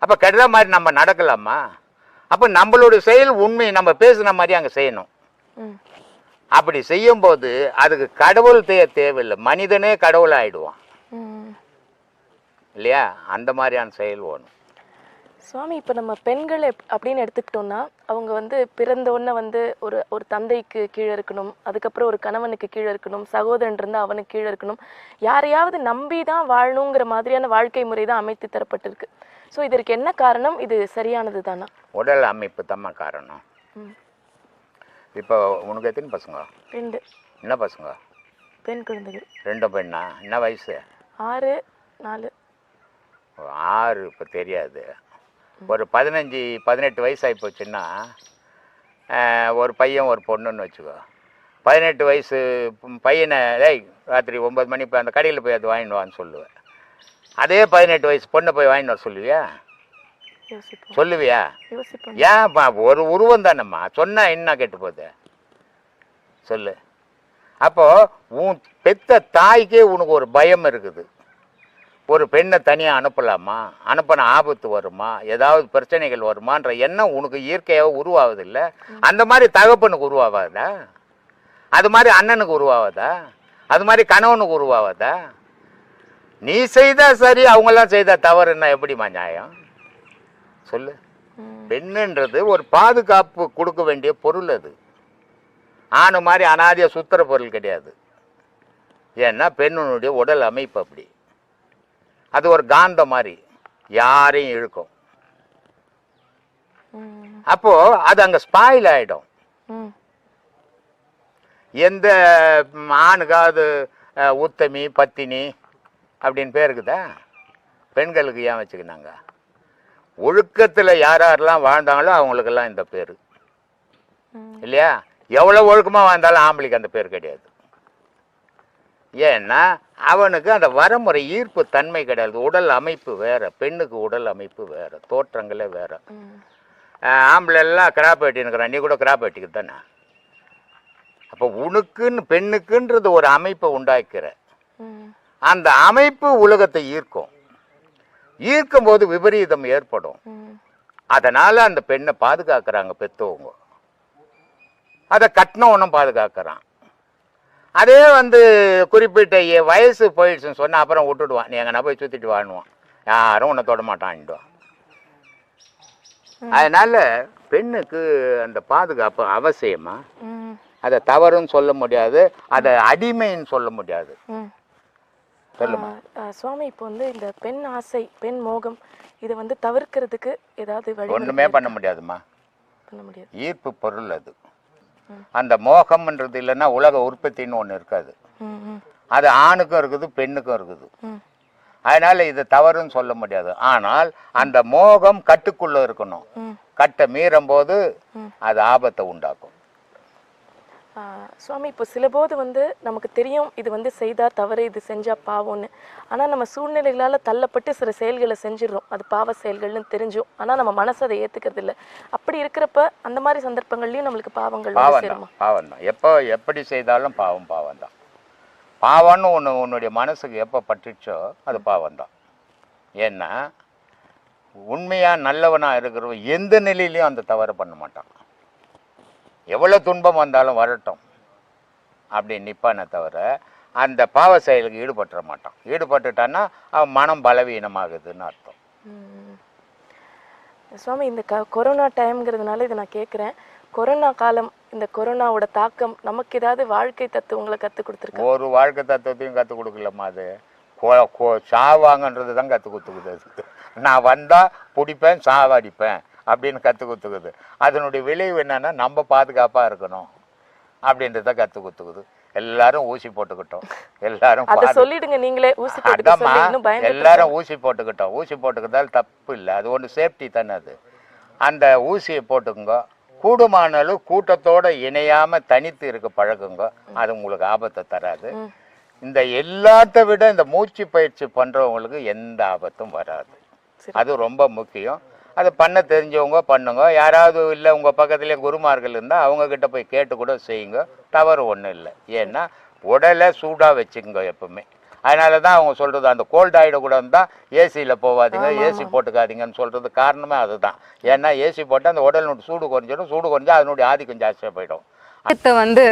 அப்போ கெடுற மாதிரி நம்ம நடக்கலாமா? அப்போ நம்மளுடைய செயல் உண்மை, நம்ம பேசுன மாதிரி அங்கே செய்யணும். அப்படி செய்யும்போது அதுக்கு கடவுள் தேவையில்லை, மனிதனே கடவுள் ஆயிடுவான் இல்லையா? அந்த மாதிரியான செயல் வேணும். சுவாமி, இப்போ நம்ம பெண்கள் அப்படின்னு எடுத்துக்கிட்டோம்னா அவங்க வந்து பிறந்தோடனே வந்து ஒரு தந்தைக்கு கீழே இருக்கணும், அதுக்கப்புறம் ஒரு கணவனுக்கு கீழே இருக்கணும், சகோதரன் இருந்தால் அவனுக்கு கீழே இருக்கணும், யாரையாவது நம்பி தான் வாழணுங்கிற மாதிரியான வாழ்க்கை முறை தான் அமைத்து தரப்பட்டிருக்கு. ஸோ இதற்கு என்ன காரணம்? இது சரியானது தானா? உடல் அமைப்பு தான் காரணம். இப்போ உனக்கு எத்தனை பசங்க? 2. என்ன பசங்க? பெண் குழந்தைகள். 2 பெண்ணா? என்ன வயசு? 6, 4. 6 இப்போ தெரியாது. ஒரு 15-18 வயசு ஆகி போச்சுன்னா ஒரு பையன் ஒரு பொண்ணுன்னு வச்சுக்கோ. 18 வயசு பையனை ராத்திரி 9 மணி போய் அந்த கடையில் போய் அது வாங்கிட்டு வான்னு சொல்லுவேன். அதே 18 வயசு பொண்ணை போய் வாங்கிட்டு வர சொல்லுவியா? சொல்லுவியா? ஏன்ப்பா, ஒரு உருவம் தானம்மா, சொன்னா என்ன கெட்டு போகுது சொல்லு. அப்போ உன் பெத்த தாய்க்கே உனக்கு ஒரு பயம் இருக்குது. ஒரு பெண்ணை தனியாக அனுப்பலாமா, அனுப்பின ஆபத்து வருமா, ஏதாவது பிரச்சனைகள் வருமான்ற எண்ணம் உனக்கு இயற்கையாக உருவாவதில்லை. அந்த மாதிரி தகப்பனுக்கு உருவாகாதா? அது மாதிரி அண்ணனுக்கு உருவாகாதா? அது மாதிரி கணவனுக்கு உருவாகாதா? நீ செய்தா சரி, அவங்கெல்லாம் செய்தா தவறுன்னா எப்படிமா நியாயம் சொல்லு? பெண்ணுன்றது ஒரு பாதுகாப்பு கொடுக்க வேண்டிய பொருள். அது ஆணு மாதிரி அனாதிய சுத்துற பொருள் கிடையாது. ஏன்னா பெண்ணுடைய உடல் அமைப்பு அப்படி, அது ஒரு காந்த மாதிரி யாரையும் இழுக்கும். அப்போ அது அங்க ஸ்பாயில் ஆயிடும். எந்த ஆணுக்காவது உத்தமி பத்தினி அப்படின்னு பேர் இருக்குதா? பெண்களுக்கு ஏன் வச்சுக்கினாங்க? ஒழுக்கத்தில் யாரெல்லாம் வாழ்ந்தாங்களோ அவங்களுக்கெல்லாம் இந்த பேர் இல்லையா? எவ்வளோ ஒழுக்கமாக வாழ்ந்தாலும் ஆம்பளைக்கு அந்த பேர் கிடையாது. ஏன்னா அவனுக்கு அந்த வரமுறை ஈர்ப்பு தன்மை கிடையாது. உடல் அமைப்பு வேற, பெண்ணுக்கு உடல் அமைப்பு வேற, தோற்றங்களே வேற. ஆம்பளை எல்லாம் கிராப் வெட்டினுக்கிறான், நீ கூட கிராப் வெட்டிக்கு தானே. அப்போ உனக்குன்னு பெண்ணுக்குன்றது ஒரு அமைப்பை உண்டாக்கிற, அந்த அமைப்பு உலகத்தை ஈர்க்கும். ஈர்க்கும் போது விபரீதம் ஏற்படும். அதனால அந்த பெண்ணை பாதுகாக்கிறாங்க பெற்றவங்க, அதை கட்டினவனும் பாதுகாக்கிறான். அதே குறிப்பிட்ட வயசு போயிடுச்சுன்னு சொன்னால் அப்புறம் விட்டுடுவான், நீ எங்கன்னா போய் சுற்றிட்டு வாணுவான், யாரும் உன்னை தொட மாட்டான்டுவான். அதனால பெண்ணுக்கு அந்த பாதுகாப்பு அவசியமா? அதை தவறுன்னு சொல்ல முடியாது, அதை அடிமைன்னு சொல்ல முடியாது. சொல்லுமா சுவாமி, இப்போ வந்து இந்த பெண் ஆசை, பெண் மோகம், இதை வந்து தவிர்க்கிறதுக்கு ஏதாவது வழி? ஒண்ணுமே பண்ண முடியாதுமா. பண்ண முடியாது. ஈர்ப்பு பொருள் அது. அந்த மோகம்ன்றது இல்லைன்னா உலக உற்பத்தின்னு ஒன்று இருக்காது. அது ஆணுக்கும் இருக்குது, பெண்ணுக்கும் இருக்குது. அதனால இது தவறுன்னு சொல்ல முடியாது. ஆனால் அந்த மோகம் கட்டுக்குள்ள இருக்கணும். கட்டை மீறும் போது அது ஆபத்தை உண்டாக்கும். சுவாமி, இப்போ சில போது வந்து நமக்கு தெரியும் இது வந்து செய்தா தவறு, இது செஞ்சா பாவம்னு. ஆனால் நம்ம சூழ்நிலைகளால் தள்ளப்பட்டு சில செயல்களை செஞ்சிடறோம், அது பாவ செயல்கள்னு தெரிஞ்சும். ஆனால் நம்ம மனசு அதை ஏற்றுக்கிறது இல்லை. அப்படி இருக்கிறப்ப அந்த மாதிரி சந்தர்ப்பங்கள்லையும் நம்மளுக்கு பாவங்கள் பாவம் தான். எப்படி செய்தாலும் பாவம் தான். பாவம்னு ஒன்று உன்னுடைய மனசுக்கு எப்போ பட்டுச்சோ அது பாவம் தான். ஏன்னா உண்மையாக நல்லவனாக இருக்கிறவன் எந்த நிலையிலையும் அந்த தவறு பண்ண மாட்டான். எவ்வளோ துன்பம் வந்தாலும் வரட்டும் அப்படின்னு நிற்பானே தவிர அந்த பாவ செயலுக்கு ஈடுபட்டுற மாட்டான். ஈடுபட்டுட்டான்னா அவன் மனம் பலவீனமாகுதுன்னு அர்த்தம். சுவாமி, இந்த கொரோனா டைம்ங்கிறதுனால இதை நான் கேட்குறேன். கொரோனா காலம், இந்த கொரோனாவோட தாக்கம் நமக்கு ஏதாவது வாழ்க்கை தத்துவங்களை கற்றுக் கொடுத்துருக்கு? ஒரு வாழ்க்கை தத்துவத்தையும் கற்றுக் கொடுக்கலம்மா. அது சாவாங்கன்றது தான் கற்றுக் கொடுத்துக்குது. அது நான் வந்தால் பிடிப்பேன், சாவடிப்பேன் அப்படின்னு கற்றுக் கொடுத்துக்குது. அதனுடைய விளைவு என்னன்னா நம்ம பாதுகாப்பாக இருக்கணும் அப்படின்றத கற்றுக் கொடுத்துக்குது. எல்லாரும் ஊசி போட்டுக்கிட்டோம், எல்லாரும் சொல்லிடுங்க நீங்களே. ஊசி எல்லாரும் ஊசி போட்டுக்கிட்டோம். ஊசி போட்டுக்கிட்டால் தப்பு இல்லை, அது ஒன்று சேஃப்டி தானே. அது அந்த ஊசியை போட்டுக்குங்க. கூடுமானாலும் கூட்டத்தோட இணையாம தனித்து இருக்க பழகுங்க. அது உங்களுக்கு ஆபத்தை தராது. இந்த எல்லாத்த விட இந்த மூச்சு பயிற்சி பண்றவங்களுக்கு எந்த ஆபத்தும் வராது. அது ரொம்ப முக்கியம். அது பண்ண தெரிஞ்சவங்க பண்ணுங்க. யாராவது இல்லை உங்கள் பக்கத்துலேயே குருமார்கள் இருந்தால் அவங்கக்கிட்ட போய் கேட்டு கூட செய்யுங்க. தவறு ஒன்றும் இல்லை. ஏன்னா உடலை சூடாக வச்சுக்கோங்க எப்பவுமே. அதனால தான் அவங்க சொல்கிறது அந்த கோல்டு ஆகிடக்கூடாது தான் ஏசியில் போகாதீங்க, ஏசி போட்டுக்காதீங்கன்னு சொல்கிறது காரணமே அதுதான். ஏன்னா ஏசி போட்டால் அந்த உடல் சூடு குறைஞ்சிடும். சூடு குறைஞ்சா அதனுடைய ஆதிக்கம் ஜாஸ்தியாக போயிடும். வந்து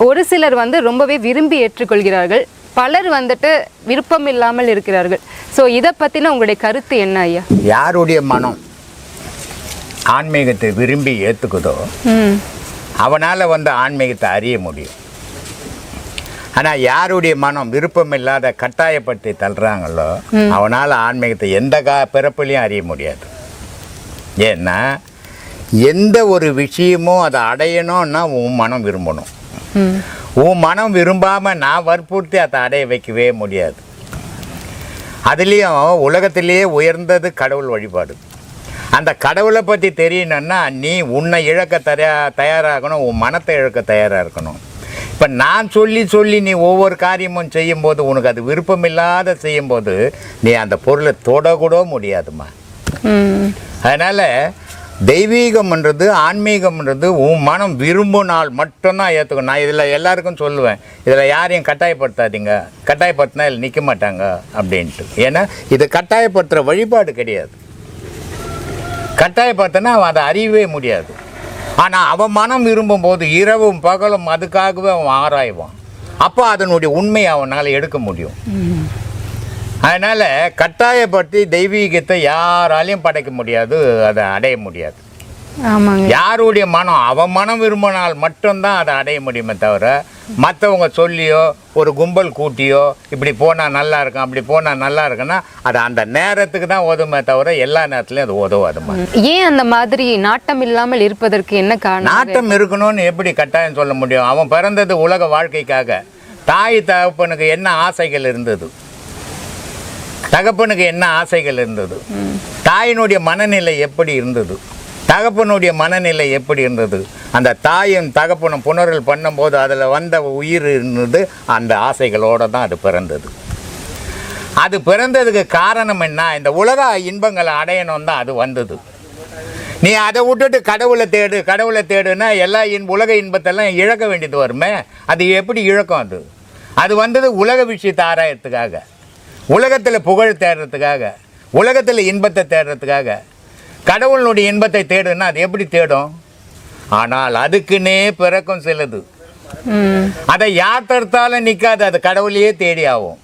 ஒரு சிலர் வந்து ரொம்பவே விரும்பி ஏற்றுக்கொள்கிறார்கள், பலர் வந்துட்டு விருப்பம் இல்லாமல் இருக்கிறார்கள். ஸோ இதை பற்றின உங்களுடைய கருத்து என்ன ஐயா? யாருடைய மனம் ஆன்மீகத்தை விரும்பி ஏற்றுக்குதோ அவனால் வந்து ஆன்மீகத்தை அறிய முடியும். ஆனால் யாருடைய மனம் விருப்பம் இல்லாத கட்டாயப்படுத்தி தள்ளுறாங்களோ அவனால் ஆன்மீகத்தை எந்த பிறப்புலையும் அறிய முடியாது. ஏன்னா எந்த ஒரு விஷயமும் அதை அடையணும்னா உன் மனம் விரும்பணும். உன் மனம் விரும்பாமல் நான் வற்புறுத்தி அதை அடைய வைக்கவே முடியாது. அதுலேயும் உலகத்திலேயே உயர்ந்தது கடவுள் வழிபாடு. அந்த கடவுளை பற்றி தெரியணுன்னா நீ உன்னை இழக்க தயாராகணும், உன் மனத்தை இழக்க தயாராக இருக்கணும். இப்போ நான் சொல்லி நீ ஒவ்வொரு காரியமும் செய்யும்போது உனக்கு அது விருப்பம் இல்லாத செய்யும்போது நீ அந்த பொருளை தொடக்கூட முடியாதுமா. அதனால் தெய்வீகம்ன்றது ஆன்மீகம்ன்றது உன் மனம் விரும்பினால் மட்டும்தான் ஏற்றுக்கணும். நான் இதில் எல்லாருக்கும் சொல்லுவேன், இதில் யாரையும் கட்டாயப்படுத்தாதீங்க, கட்டாயப்படுத்தினா இதில் நிற்க மாட்டாங்க அப்படின்ட்டு. ஏன்னா இது கட்டாயப்படுத்துகிற வழிபாடு கிடையாது. கட்டாயப்படுத்தினா அவன் அதை அறியவே முடியாது. ஆனால் அவன் மனம் விரும்பும் போது இரவும் பகலும் அதுக்காகவே அவன் ஆராய்வான். அப்போ அதனுடைய உண்மையை அவனால் எடுக்க முடியும். அதனால் கட்டாயப்படுத்தி தெய்வீகத்தை யாராலையும் படைக்க முடியாது, அதை அடைய முடியாது. யாருடைய மனம் அவன் மனம் விரும்பினால் மட்டும்தான் அதை அடைய முடியுமே தவிர மற்றவங்க சொல்லியோ ஒரு கும்பல் கூட்டியோ இப்படி போனால் நல்லா இருக்கும் அப்படி போனால் நல்லா இருக்குன்னா அது அந்த நேரத்துக்கு தான் உதவுமே தவிர எல்லா நேரத்துலையும் அது உதவாதுமா. ஏன் அந்த மாதிரி நாட்டம் இல்லாமல் இருப்பதற்கு என்ன காரணம்? நாட்டம் இருக்கணும்னு எப்படி கட்டாயம் சொல்ல முடியும்? அவன் பிறந்தது உலக வாழ்க்கைக்காக. தாய் தகப்பனுக்கு என்ன ஆசைகள் இருந்தது, தகப்பனுக்கு என்ன ஆசைகள் இருந்தது, தாயினுடைய மனநிலை எப்படி இருந்தது, தகப்பனுடைய மனநிலை எப்படி இருந்தது, அந்த தாயும் தகப்பனும் புணரல் பண்ணும்போது அதில் வந்த உயிர் இருந்தது அந்த ஆசைகளோடு தான் அது பிறந்தது. அது பிறந்ததுக்கு காரணம் என்ன? இந்த உலக இன்பங்களை அடையணும் தான் அது வந்தது. நீ அதை விட்டுட்டு கடவுளை தேடுனா எல்லா உலக இன்பத்தெல்லாம் இழக்க வேண்டியது வருமே. அது எப்படி இழக்கும்? அது வந்தது உலக விஷயத்தை ஆராயறதுக்காக, உலகத்தில் புகழ் தேடுறதுக்காக, உலகத்தில் இன்பத்தை தேடுறதுக்காக. கடவுளுடைய இன்பத்தை தேடுன்னா அது எப்படி தேடும்? ஆனால் அதுக்குன்னே பிறக்கும் சிலது. அதை யார் தடுத்தாலும் நிற்காது, அது கடவுளையே தேடி ஆகும்.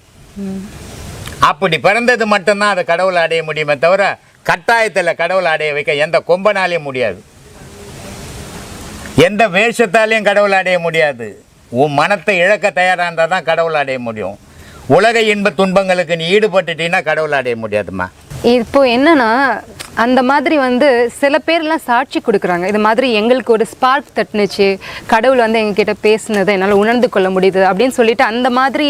அப்படி பிறந்தது மட்டும்தான் அதை கடவுளை அடைய முடியுமே தவிர கட்டாயத்தில் கடவுளை அடைய வைக்க எந்த கொம்பனாலேயும் முடியாது. எந்த வேஷத்தாலையும் கடவுளை அடைய முடியாது. உன் மனத்தை இழக்க தயாராக இருந்தால் தான் கடவுளை அடைய முடியும். உலக இன்ப துன்பங்களுக்கு நீ ஈடுபட்டுட்டீங்கன்னா கடவுளை அடைய முடியாதுமா. இப்போ என்னன்னா அந்த மாதிரி வந்து சில பேர்லாம் சாட்சி கொடுக்குறாங்க, இது மாதிரி எங்களுக்கு ஒரு ஸ்பார்க் தட்டுனுச்சு, கடவுள் வந்து எங்ககிட்ட பேசுனதை என்னால் உணர்ந்து கொள்ள முடியுது அப்படின்னு சொல்லிட்டு அந்த மாதிரி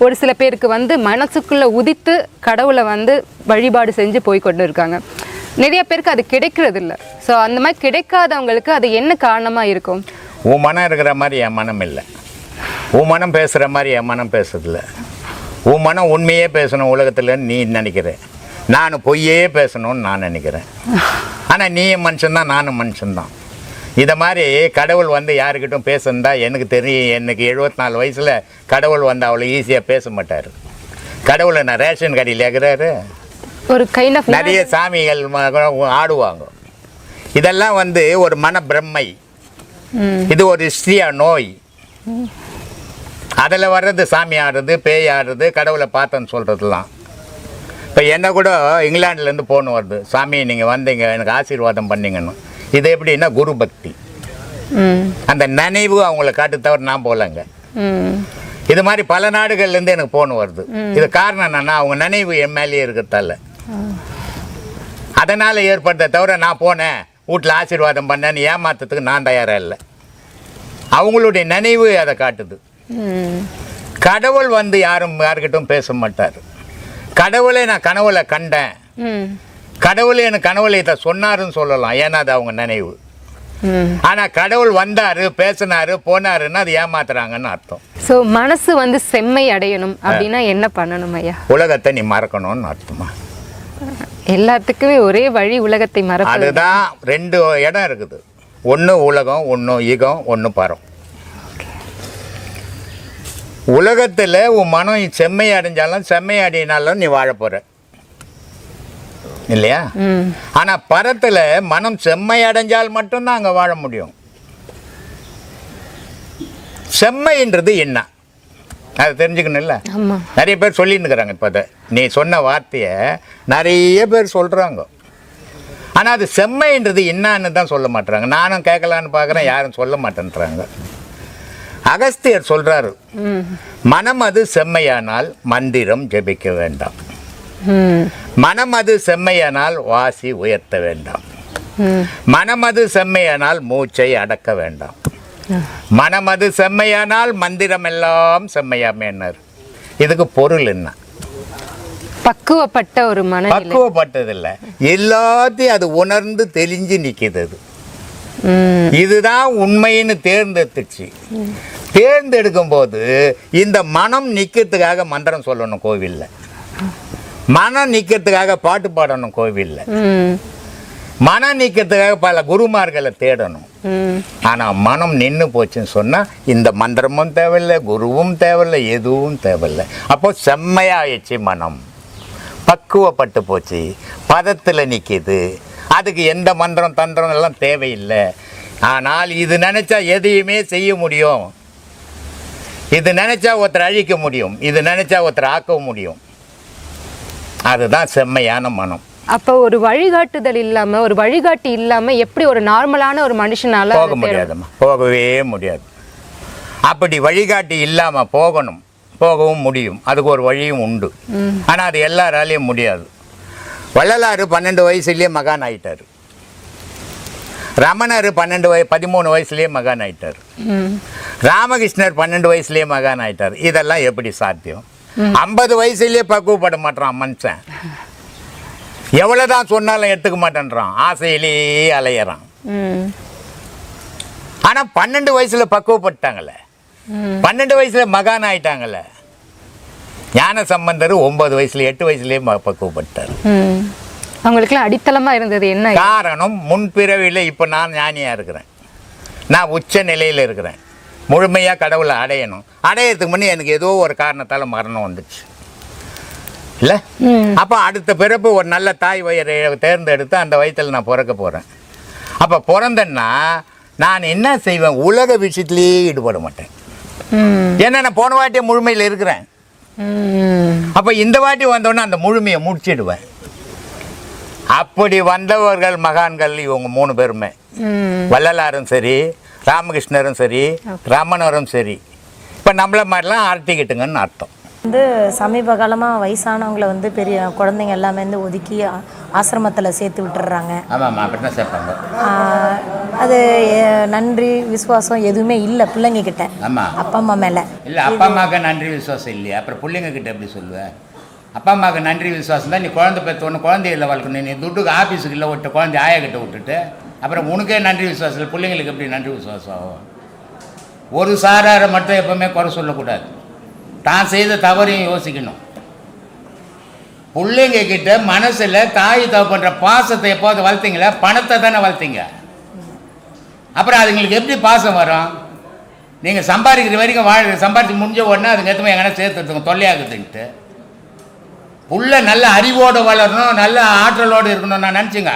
ஒரு சில பேருக்கு வந்து மனசுக்குள்ளே உதித்து கடவுளை வந்து வழிபாடு செஞ்சு போய் கொண்டு இருக்காங்க. நிறைய பேருக்கு அது கிடைக்கிறது இல்லை. ஸோ அந்த மாதிரி கிடைக்காதவங்களுக்கு அது என்ன காரணமாக இருக்கும்? உன் மனம் இருக்கிற மாதிரி என் மனம் இல்லை, உன் மனம் பேசுகிற மாதிரி என் மனம் பேசுறதில்ல. உன் மனம் உண்மையே பேசணும் உலகத்தில் நீ நினைக்கிற, நான் பொய்யே பேசணும்னு நான் நினைக்கிறேன். ஆனால் நீயும் மனுஷன்தான், நானும் மனுஷன்தான். இதை மாதிரி கடவுள் வந்து யாருக்கிட்டும் பேசுந்தா எனக்கு தெரியும். எனக்கு 74 வயசில் கடவுள் வந்து அவ்வளோ ஈஸியாக பேச மாட்டார். கடவுளை நான் ரேஷன் கடையில் இருக்கிறாரு, ஒரு கைண்ட் ஆஃப் நிறைய சாமிகள் ஆடுவாங்க. இதெல்லாம் வந்து ஒரு மன பிரம்மை. இது ஒரு ஹிஸ்ட்ரியா நோய். அதில் வர்றது சாமி ஆடுறது, பேய் ஆடுறது, கடவுளை பார்த்தேன்னு சொல்கிறதுலாம். இப்போ என்ன கூட இங்கிலாந்துலேருந்து போன் வருது, சாமி நீங்கள் வந்தீங்க எனக்கு ஆசீர்வாதம் பண்ணீங்கன்னு. இது எப்படின்னா குரு பக்தி. அந்த நினைவு அவங்கள காட்டு தவிர நான் போகலங்க. இது மாதிரி பல நாடுகள்லேருந்து எனக்கு போன் வருது. இது காரணம் என்னன்னா அவங்க நினைவு என் மேலேயே இருக்கிறதால. அதனால் ஏற்படுத்த தவிர நான் போனேன் வீட்டில் ஆசீர்வாதம் பண்ணேன்னு ஏமாத்துறதுக்கு நான் தயாராக இல்லை. அவங்களுடைய நினைவு அதை காட்டுது. கடவுள் வந்து யாருக்கிட்டும் பேச மாட்டார். கடவுளை நான் கனவுல கண்டேன், கடவுளை எனக்கு கனவுல இதை சொன்னாருன்னு சொல்லலாம், ஏன்னா அது அவங்க நினைவு. ஆனால் கடவுள் வந்தாரு, பேசினாரு, போனாருன்னா அது ஏமாத்துறாங்கன்னு அர்த்தம். ஸோ மனசு வந்து செம்மை அடையணும் அப்படின்னா என்ன பண்ணணும் ஐயா? உலகத்தை நீ மறக்கணும்னு அர்த்தமா? எல்லாத்துக்குமே ஒரே வழி உலகத்தை மறப்பது. அதுதான் 2 இடம் இருக்குது. ஒன்று உலகம், ஒன்று ஈகம், ஒன்று பரம். உலகத்தில் உன் மனம் செம்மை அடைஞ்சாலும் செம்மை அடையினாலும் நீ வாழ போற இல்லையா? ஆனால் பரத்தில் மனம் செம்மை அடைஞ்சால் மட்டும்தான் அங்கே வாழ முடியும். செம்மைன்றது என்ன அதை தெரிஞ்சுக்கணும் இல்லை? நிறைய பேர் சொல்லிட்டு இருக்கிறாங்க. இப்போ அதை நீ சொன்ன வார்த்தையை நிறைய பேர் சொல்கிறாங்க. ஆனால் அது செம்மைன்றது என்னான்னு தான் சொல்ல மாட்டுறாங்க. நானும் கேட்கலான்னு பார்க்குறேன், யாரும் சொல்ல மாட்டேன்றாங்க. அகஸ்தியர் சொல்றாரு, மனம் அது செம்மையானால் மந்திரம் ஜெபிக்க வேண்டாம், மனம் அது செம்மையானால் வாசி உயர்த்த வேண்டாம், மனம் அது செம்மையானால் மூச்சை அடக்க வேண்டாம், மனம் அது செம்மையானால் மந்திரம் எல்லாம் செம்மையாமேனார். இதுக்கு பொருள் என்ன? பக்குவப்பட்ட ஒரு மனம். பக்குவப்பட்டதில்லை, எல்லாத்தையும் அது உணர்ந்து தெளிஞ்சு நிற்கிது. அது இதுதான் உண்மைன்னு தேர்ந்தெடுத்துச்சு. தேர்ந்தெடுக்கும் போது இந்த மனம் நிற்கிறதுக்காக மந்திரம் சொல்லணும் கோவில்ல, மனம் நிற்கிறதுக்காக பாட்டு பாடணும் கோவில்ல, மனம் நிற்கிறதுக்காக பல குருமார்களை தேடணும். ஆனால் மனம் நின்று போச்சுன்னு சொன்னால் இந்த மந்திரமும் தேவையில்லை, குருவும் தேவையில்லை, எதுவும் தேவையில்லை. அப்போ செம்மையாயிடுச்சு, மனம் பக்குவப்பட்டு போச்சு, பதத்தில் நிற்கிது. அதுக்கு எந்த மந்திரம் தந்திரம் எல்லாம் தேவையில்லை. ஆனால் இது நினச்சா எதையுமே செய்ய முடியும். இது நினச்சா ஒருத்தர் அழிக்க முடியும், இது நினச்சா ஒருத்தர் ஆக்க முடியும். அதுதான் செம்மையான மனம். அப்போ ஒரு வழிகாட்டுதல் இல்லாமல், ஒரு வழிகாட்டி இல்லாமல் எப்படி ஒரு நார்மலான ஒரு மனுஷனால போக முடியாதும்மா, போகவே முடியாது. அப்படி வழிகாட்டி இல்லாமல் போகணும், போகவும் முடியும், அதுக்கு ஒரு வழியும் உண்டு. ஆனால் அது எல்லாராலையும் முடியாது. வள்ளலார் 12 வயசுலேயே மகான் ஆயிட்டார். ரமணர் 13 வயசுலேயே மகான் ஆயிட்டார். ராமகிருஷ்ணர் 12 வயசுலேயே மகான் ஆயிட்டார். இதெல்லாம் எப்படி சாத்தியம்? 50 வயசுலேயே பக்குவப்பட மாட்டான் மனுஷன். எவ்வளோதான் சொன்னாலும் எடுத்துக்க மாட்டேன்றான், ஆசையிலேயே அலையிறான். ஆனால் 12 வயசுல பக்குவப்பட்டாங்கல்ல, 12 வயசுல மகான் ஆயிட்டாங்கல்ல. ஞான சம்பந்தர் 9 வயசுல 8 வயசுலேயே பக்குவப்பட்டார். அவங்களுக்குலாம் அடித்தளமாக இருந்தது என்ன காரணம்? முன்பிறவியில் இப்போ நான் ஞானியாக இருக்கிறேன், நான் உச்ச நிலையில் இருக்கிறேன், முழுமையாக கடவுளை அடையணும். அடையிறதுக்கு முன்னே எனக்கு ஏதோ ஒரு காரணத்தால் மரணம் வந்துச்சு இல்லை? அப்போ அடுத்த பிறப்பு ஒரு நல்ல தாய் வயிறை தேர்ந்தெடுத்து அந்த வயிற்றில் நான் பிறக்க போகிறேன். அப்போ பிறந்தேன்னா நான் என்ன செய்வேன்? உலக விஷயத்துலேயே ஈடுபட மாட்டேன். ஏன்னா நான் போன வாட்டியே முழுமையில் இருக்கிறேன். அப்போ இந்த வாட்டி வந்தோடனே அந்த முழுமையை முடிச்சிடுவேன். அப்படி வந்தவர்கள் மகான்கள் இவங்க 3 பேருமே, வள்ளலாரும் சரி, ராமகிருஷ்ணரும் சரி, ரமணரும் சரி. இப்போ நம்மள மாதிரிலாம் ஆர்த்திக்கிட்டுங்கன்னு அர்த்தம். வந்து சமீப காலமாக வயசானவங்களை வந்து பெரிய குழந்தைங்க எல்லாமே வந்து ஒதுக்கி ஆசிரமத்தில் சேர்த்து விட்டுடுறாங்க. ஆமாம்மா, அப்படி தான் சேர்ப்பாங்க. அது நன்றி விசுவாசம் எதுவுமே இல்லை பிள்ளைங்க கிட்ட. ஆமாம், அப்பா அம்மா மேலே இல்லை. அப்பா அம்மாவுக்கு நன்றி விசுவாசம் இல்லையா? அப்புறம் பிள்ளைங்க கிட்ட எப்படி சொல்லுவேன்? அப்பா அம்மாவுக்கு நன்றி விசுவாசம் தான். நீ குழந்தை பெற்றோன்னு குழந்தையில வளர்க்கணும். நீ துட்டுக்கு ஆஃபீஸுக்கு இல்லை விட்டு குழந்தை ஆயா கிட்ட விட்டுட்டு அப்புறம் உனக்கே நன்றி விசுவாசம் இல்லை, பிள்ளைங்களுக்கு எப்படி நன்றி விசுவாசம் ஆகும்? ஒரு சாராரை மட்டும் எப்பவுமே குறை சொல்லக்கூடாது. தான் செய்த தவறையும் யோசிக்கணும். பிள்ளைங்க கிட்ட மனசில் தாய் தகப்பன்ற பாசத்தை எப்போது வளர்த்தீங்களா? பணத்தை தானே வளர்த்தீங்க. அப்புறம் அதுங்களுக்கு எப்படி பாசம் வரும்? நீங்கள் சம்பாதிக்கிற வரைக்கும் சம்பாதிச்சு முடிஞ்ச உடனே அதுங்க எத்தமே எங்கன்னா சேர்த்துருங்க தொல்லையாகுதுன்ட்டு. புள்ள நல்ல அறிவோடு வளரணும், நல்ல ஆற்றலோடு இருக்கணும். நான் நினச்சிங்க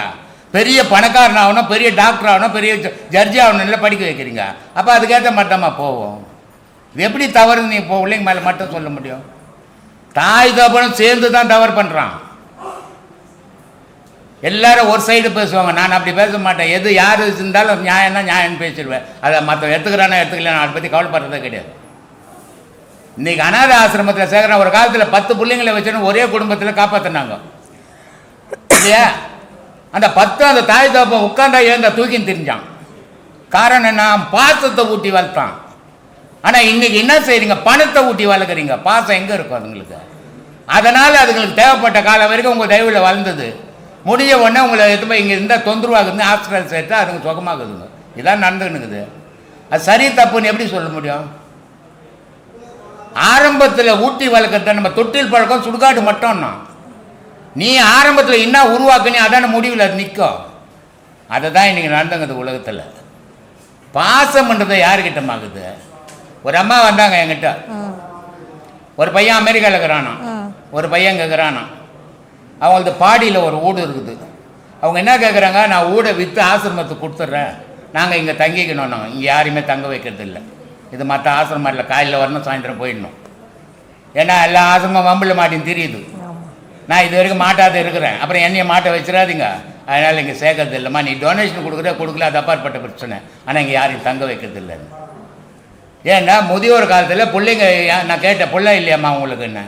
பெரிய பணக்காரன் ஆகணும், பெரிய டாக்டர் ஆகணும், பெரிய ஜட்ஜி ஆகணும், இல்லை படிக்க வைக்கிறீங்க. அப்போ அதுக்கேற்ற மட்டுமா போவோம். இது எப்படி தவறுன்னு நீ இப்போ பிள்ளைங்க மேலே மட்டும் சொல்ல முடியும்? தாய் தகப்பனும் சேர்ந்து தான் தவறு பண்ணுறான். எல்லாரும் ஒரு சைடு பேசுவாங்க, நான் அப்படி பேச மாட்டேன். எது யார் இருந்தாலும் நியாயம்னா நியாயம்னு பேசிடுவேன். அதை மற்ற எடுத்துக்கிறானா எடுத்துக்கலாம், அதை பற்றி கவலைப்படுறதே கிடையாது. இன்றைக்கி அனாத ஆசிரமத்தில் சேர்க்குற ஒரு காலத்தில் 10 பிள்ளைங்களை வச்சுன்னு ஒரே குடும்பத்தில் காப்பாற்றினாங்க இல்லையா? அந்த 10 அந்த தாய் தகப்பன் உட்காந்தா ஏந்த தூக்கின்னு தெரிஞ்சான். காரணம் என்ன? பாசத்தை ஊட்டி வளர்த்தான். ஆனால் இன்றைக்கி என்ன செய்கிறீங்க? பணத்தை ஊட்டி வளர்க்குறீங்க. பாசம் எங்கே இருக்கும் அதுங்களுக்கு? அதனால் அதுங்களுக்கு தேவைப்பட்ட காலம் வரைக்கும் உங்கள் தயவில் வளர்ந்தது. முடிஞ்ச உடனே உங்களை எதுவுமே இங்கே இருந்தால் தொந்தரவாகுதுன்னு ஹாஸ்பிட்டல் சேர்த்து அதுங்க சுகமாகுதுங்க. இதான் நடந்துன்னுக்குது. அது சரி தப்புன்னு எப்படி சொல்ல முடியும்? ஆரம்பத்தில் ஊட்டி வளர்க்குறத நம்ம தொட்டில் பழக்கம் சுடுகாடு மட்டும்னா, நீ ஆரம்பத்தில் என்ன உருவாக்குனி அதான முடிவில் அது நிற்கும். அதை தான் இன்றைக்கி நடந்துங்குது உலகத்தில். பாசம்ன்றது யாருக்கிட்டமாகுது? ஒரு அம்மா வந்தாங்க என்கிட்ட. ஒரு பையன் அமெரிக்காவில் இருக்கிறானா, ஒரு பையன் கேட்குறானா. அவங்களது பாடியில் ஒரு வீடு இருக்குது. அவங்க என்ன கேட்குறாங்க? நான் வீடை விற்று ஆசிரமத்துக்கு கொடுத்துட்றேன், நாங்கள் இங்கே தங்கிக்கணும். நாங்கள் இங்கே யாரையுமே தங்க வைக்கிறது இல்லை. இது மற்ற ஆசிரமம் இல்லை, காலையில் வரணும் சாயந்தரம் போயிடணும். ஏன்னா எல்லா ஆசிரமம் வம்பில் மாட்டின்னு தெரியுது. நான் இது வரைக்கும் மாட்டாத இருக்கிறேன், அப்புறம் என்னையை மாட்ட வச்சிடாதீங்க, அதனால் இங்கே சேர்க்கறது இல்லைம்மா. நீ டொனேஷன் கொடுக்கல அது அப்பாற்பட்ட பிரச்சனை, ஆனால் இங்கே யாரையும் தங்க வைக்கிறது இல்லைன்னு. ஏன்னா முதியோர் காலத்தில் பிள்ளைங்க, நான் கேட்டேன் பிள்ளை இல்லையாம்மா உங்களுக்குன்னு.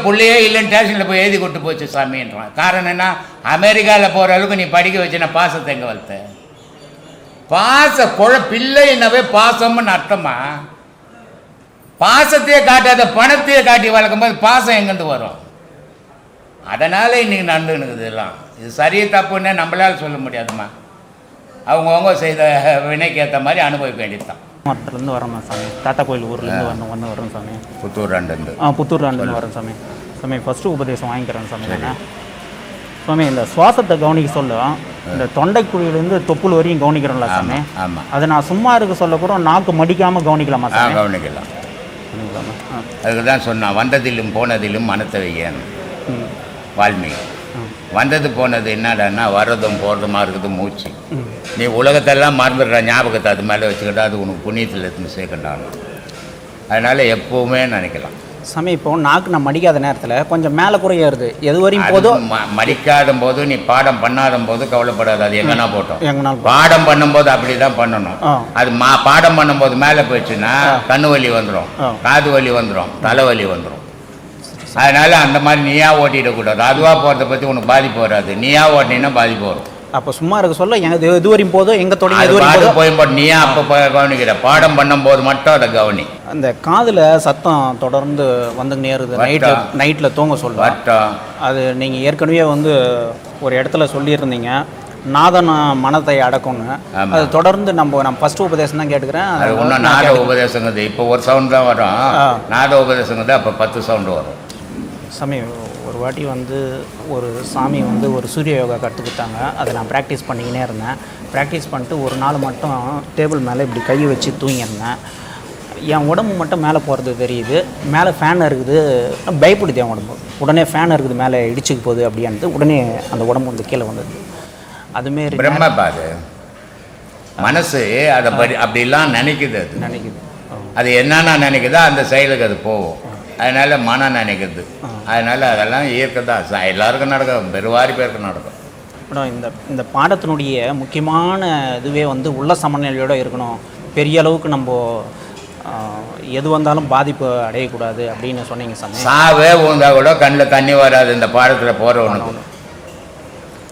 பிள்ளையே இல்லைன்னு ஸ்டேஷனில் போய் எழுதி கொண்டு போச்சு சாமின்றான். காரணம் என்ன? அமெரிக்காவில் போகிற அளவுக்கு நீ படிக்க வச்சுன்னா பாசத்தை எங்கே வளர்த்த? பிள்ளைன்னாவே பாசம்னு அர்த்தமா? பாசத்தையே காட்டாத பணத்தையே காட்டி வளர்க்கும் போது பாசம் எங்கேருந்து வரும்? அதனால் இன்றைக்கி நடந்துனுக்குது எல்லாம். இது சரியே தப்புன்னு நம்மளால் சொல்ல முடியாதுமா. அவங்கவுங்க செய்த வினைக்கு ஏற்ற மாதிரி அனுபவிக்க வேண்டியதுதான். மரத்துலேருந்து வரோம்மா சாமி. தாத்தா கோயில் ஊர்லேருந்து வரோம் சாமி. புத்தூராண்டு புத்தூர்லேருந்து வரோம் சாமி. சாமி ஃபஸ்ட்டு உபதேசம் வாங்கிக்கிறேன் சாமி. நான் சாமி இந்த சுவாசத்தை கவனிக்க சொல்ல, இந்த தொண்டைக்குழியிலேருந்து தொப்புள் வரையும் கவனிக்கிறோம்ல சாமி. ஆமாம், அதை நான் சும்மா இருக்க சொல்ல கூட நாக்கு மடிக்காமல் கவனிக்கலாமா சாமி? கவனிக்கலாம். அதுக்கு தான் சொன்னான், வந்ததிலும் போனதிலும் மனத்தை வையன் வால்மீகி. வந்தது போனது என்னடான்னா வர்றதும் போகிறதுமா இருக்குது மூச்சு. நீ உலகத்தெல்லாம் மறந்துடுற ஞாபகத்தை அது மேலே வச்சுக்கிட்டா அது உனக்கு புண்ணியத்தில் எடுத்துன்னு சேர்க்கண்டாங்க. அதனால் எப்போவுமே நினைக்கலாம் சாமி. இப்போ நாக்கு நான் மடிக்காத நேரத்தில் கொஞ்சம் மேலே குறைய ஏறுது. எது வரையும் போதும் மடிக்காத போது நீ பாடம் பண்ணாத போது கவலைப்படாது. அது எங்கன்னா போட்டோம். பாடம் பண்ணும்போது அப்படி தான் பண்ணணும். அது பாடம் பண்ணும்போது மேலே போயிடுச்சுன்னா கண்ணு வலி வந்துடும், காது வலி வந்துடும், தலைவலி வந்துடும். அதனால் அந்த மாதிரி நீயா ஓட்டிடக்கூடாது. அதுவாக போகிறத பற்றி உனக்கு பாதிப்பு வராது. நீயா ஓட்டினா பாதிப்பு வரும். அப்போ சும்மா இருக்க சொல்ல எது வரையும் போதும் எங்கே தொடங்கி போய் நீயா அப்போ கவனிக்கிற. பாடம் பண்ணும்போது மட்டும் அதை கவனி. அந்த காதில் சத்தம் தொடர்ந்து வந்துங்க நேருது. நைட்டில் தூங்க சொல்லுவேன். அது நீங்கள் ஏற்கனவே ஒரு இடத்துல சொல்லியிருந்தீங்க, நாதன மனத்தை அடக்கும்னு. அது தொடர்ந்து நம்ம ஃபர்ஸ்ட் உபதேசம் தான் கேட்டுக்கிறேன். அது ஒன்றும் நாத உபதேசங்கிறது இப்போ ஒரு சவுண்ட் தான் வரும். நாத உபதேசங்கிறது அப்போ 10 சவுண்டு வரும் சாமி. ஒரு வாட்டி ஒரு சாமி ஒரு சூரிய யோகா கற்றுக் கொடுத்தாங்க. அதை நான் ப்ராக்டிஸ் பண்ணிக்கினே இருந்தேன். ப்ராக்டிஸ் பண்ணிட்டு ஒரு நாள் மட்டும் டேபிள் மேலே இப்படி கை வச்சு தூங்கியிருந்தேன். என் உடம்பு மட்டும் மேலே போகிறது தெரியுது. மேலே ஃபேன் இருக்குது, பயப்படுது என் உடம்பு. உடனே ஃபேன் இருக்குது மேலே இடிச்சுக்கு போகுது அப்படின்ட்டு உடனே அந்த உடம்பு கீழே வந்தது. அதுமாரி பிரம்மபாது மனசு அதை அப்படிலாம் நினைக்குது. அது என்னென்ன நினைக்குதோ அந்த செயலுக்கு அது போகும். அதனால் மனம் நினைக்கிறது. அதனால் அதெல்லாம் இயற்கை தான். எல்லாருக்கும் நடக்கும், பெருவாரி பேருக்கு நடக்கும். மேடம், இந்த பாடத்தினுடைய முக்கியமான இதுவே வந்து உள்ள சமநிலையோடு இருக்கணும், பெரிய அளவுக்கு நம்ம எது வந்தாலும் பாதிப்பு அடையக்கூடாது அப்படின்னு சொன்னீங்க சாமி. சாவே ஊந்தா கூட கண்ணில் தண்ணி வராது இந்த பாடத்தில் போகிறவனுக்கு.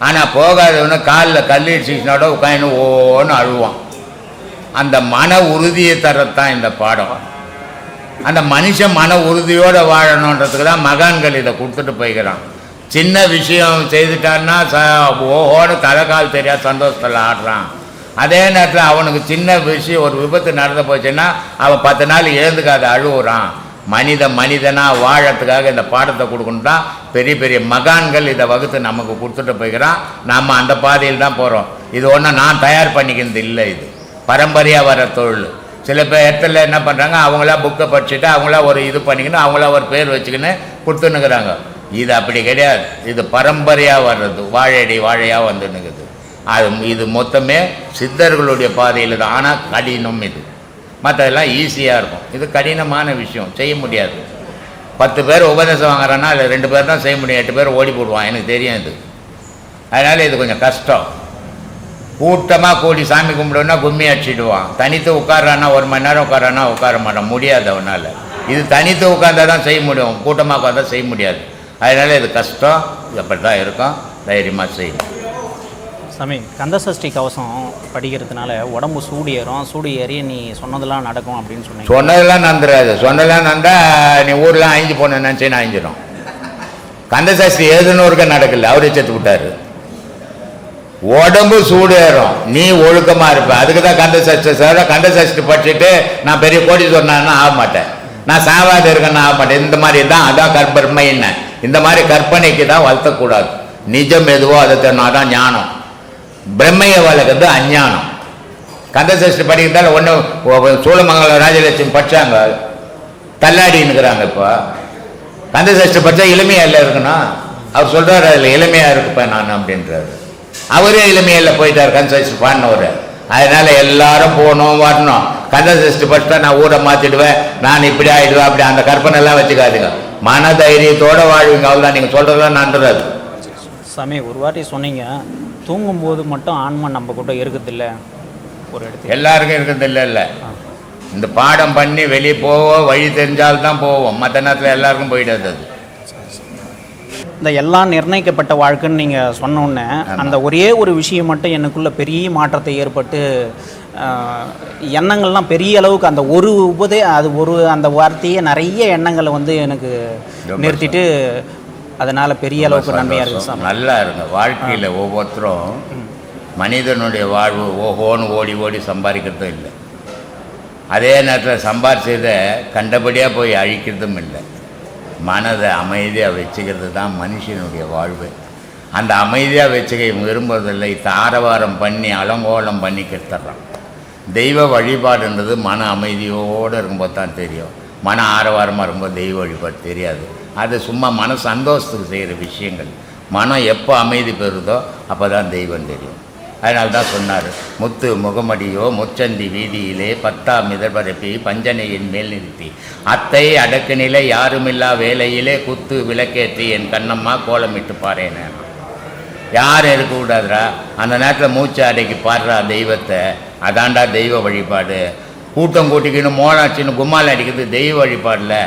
ஆனால் போகாதவனு காலில் கல்லீடிச்சினோட உட்காந்து ஓன்னு அழுவான். அந்த மன உறுதியை தரத்தான் இந்த பாடம். அந்த மனுஷன் மன உறுதியோடு வாழணுன்றதுக்கு தான் மகான்கள் இதை கொடுத்துட்டு போய்க்கிறான். சின்ன விஷயம் செய்துட்டான்னா ஓஹோன்னு தலைக்கால் தெரியாது சந்தோஷத்தில் ஆடுறான். அதே நேரத்தில் அவனுக்கு சின்ன விஷயம் ஒரு விபத்து நடந்து போச்சுன்னா அவன் 10 நாள் எழுந்துக்காத அழுவுறான். மனிதனாக வாழறதுக்காக இந்த பாடத்தை கொடுக்கணும் தான் பெரிய பெரிய மகான்கள் இதை வகுத்து நமக்கு கொடுத்துட்டு போய்க்கிறான். நம்ம அந்த பாதையில் தான் போகிறோம். இது ஒன்றும் நான் தயார் பண்ணிக்கிறது இல்லை, இது பரம்பரையாக வர தொழில். சில பேர் இடத்துல என்ன பண்ணுறாங்க, அவங்களா புக்கை படிச்சுட்டு அவங்களா ஒரு இது பண்ணிக்கணும், அவங்களா ஒரு பேர் வச்சுக்கின்னு கொடுத்துன்னுக்குறாங்க. இது அப்படி கிடையாது. இது பரம்பரையாக வர்றது, வாழையடி வாழையாக வந்துன்னுக்குது. இது மொத்தமே சித்தர்களுடைய பாதையில் தான். ஆனால் கடினம் இது. மற்றதெல்லாம் ஈஸியாக இருக்கும். இது கடினமான விஷயம், செய்ய முடியாது. 10 பேர் உபதேசம் வாங்குறான்னா அதில் 2 பேர் தான் செய்ய முடியும், 8 பேர் ஓடி போடுவான். எனக்கு தெரியும் இது. அதனால் இது கொஞ்சம் கஷ்டம். கூட்டமாக கூடி சாமி கும்பிடுவோன்னா கும்மி அடிச்சிடுவான். தனித்து உட்காரான்னா 1 மணி நேரம் உட்காரான்னா உட்கார மாட்டான், முடியாது அவனால். இது தனித்து உட்காந்தா தான் செய்ய முடியும், கூட்டமாக உட்காந்தா செய்ய முடியாது. அதனால் இது கஷ்டம். இது அப்படி தான் இருக்கும். தைரியமாக செய்யும். சாமி, கந்தசஷ்டி கவசம் படிக்கிறதுனால உடம்பு சூடு ஏறும், சூடு ஏறி நீ சொன்னதெல்லாம் நடக்கும் அப்படின்னு சொன்னீங்க. சொன்னதெல்லாம் நந்துறாது. சொன்னதெல்லாம் நந்தா நீ ஊர்லாம் அழிஞ்சு போன நினச்சி நான் அழிஞ்சிடும். கந்தசஷ்டி எழுதுனூருக்கு நடக்கல, அவரே செத்து விட்டாரு. உடம்பு சூடு ஏறும், நீ ஒழுக்கமாக இருப்ப. அதுக்கு தான் கந்தசஷ்டி சார். கந்தசஷ்டி படிச்சுட்டு நான் பெரிய கோடி சொன்னான்னா ஆக மாட்டேன், நான் சாவாத இருக்கேன்னு ஆக மாட்டேன். இந்த மாதிரி தான், அதான் கற்பனை. என்ன இந்த மாதிரி கற்பனைக்கு தான் வளர்த்தக்கூடாது. நிஜம் எதுவோ அதை தெரியும், அதான் ஞானம். பிரம்மையை வளர்க்குறது அஞ்ஞானம். கந்தசஷ்டி படிக்கிறதால ஒன்று சூளமங்கலம் ராஜலட்சுமி படித்தாங்க, தள்ளாடின்னுக்குறாங்க. இப்போ கந்தசஷ்டி படித்தா இளமையாக இல்லை இருக்கணும். அவர் சொல்கிறார் அதில் இளமையாக இருக்குப்பேன் நான் அப்படின்றாரு. அவரே இளமையில் போயிட்டார் கந்தசஷ்டி பாடினவர். அதனால் எல்லாரும் போகணும் வரணும். கந்தசஷ்டி படித்தா நான் ஊரை மாற்றிடுவேன், நான் இப்படி ஆகிடுவேன், அப்படி அந்த கற்பனைலாம் வச்சுக்காதுங்க. மன தைரியத்தோடு வாழ்வீங்க, அவ்வளோதான். நீங்கள் சொல்கிறதெல்லாம் நன்றது. சாமி, ஒரு வாட்டி சொன்னீங்க, தூங்கும்போது மட்டும் ஆன்மா நம்ம கூட இருக்குதில்ல ஒரு இடத்துல. எல்லாருக்கும் இருக்கிறது இல்லை. இந்த பாடம் பண்ணி வெளியே போவோம், வழி தெரிஞ்சால்தான் போவோம். மற்ற நேரத்தில் எல்லாருக்கும் போயிடாது. அது இந்த எல்லாம் நிர்ணயிக்கப்பட்ட வாழ்க்கைன்னு நீங்கள் சொன்னோன்னே அந்த ஒரே ஒரு விஷயம் மட்டும் எனக்குள்ள பெரிய மாற்றத்தை ஏற்பட்டு எண்ணங்கள்லாம் பெரிய அளவுக்கு அந்த அந்த வார்த்தையே நிறைய எண்ணங்களை வந்து எனக்கு நிறுத்திட்டு அதனால் பெரிய அளவுக்கு நன்மையாக இருக்குது சார். நல்லா இருங்க. வாழ்க்கையில் ஒவ்வொருத்தரும் மனிதனுடைய வாழ்வு ஓஹோன்னு ஓடி ஓடி சம்பாதிக்கிறதும் இல்லை, அதே நேரத்தில் சம்பாரிச்சதை கண்டபடியாக போய் அழிக்கிறதும் இல்லை. மனதை அமைதியாக வச்சுக்கிறது தான் மனுஷனுடைய வாழ்வு. அந்த அமைதியாக வச்சுக்க விரும்புறதில்லை, தாரவாரம் பண்ணி அலங்கோலம் பண்ணி கெடுத்துட்றான். தெய்வ வழிபாடுன்றது மன அமைதியோடு இருக்கும்போது தான் தெரியும். மன ஆரவாரமாக இருக்கும்போது தெய்வ வழிபாடு தெரியாது. அது சும்மா மன சந்தோஷத்துக்கு செய்கிற விஷயங்கள். மனம் எப்போ அமைதி பெறுதோ அப்போ தான் தெய்வம் தெரியும். அதனால தான் சொன்னார், முத்து முகமடியோ முச்சந்தி வீதியிலே 10ஆம் இதழ்பரப்பி பஞ்சனையின் மேல் நிறுத்தி அத்தை அடக்கு நிலை யாருமில்லா வேலையிலே குத்து விளக்கேற்றி என் கண்ணம்மா கோலமிட்டு பாறேன். யாரும் இருக்கக்கூடாதுரா, அந்த நேரத்தில் மூச்சு அடக்கி பாடுறா தெய்வத்தை, அதாண்டா தெய்வ வழிபாடு. கூட்டம் கூட்டிக்கின்னு மோனாச்சின்னு கும்மால் அடிக்கிறது தெய்வ வழிபாடில்.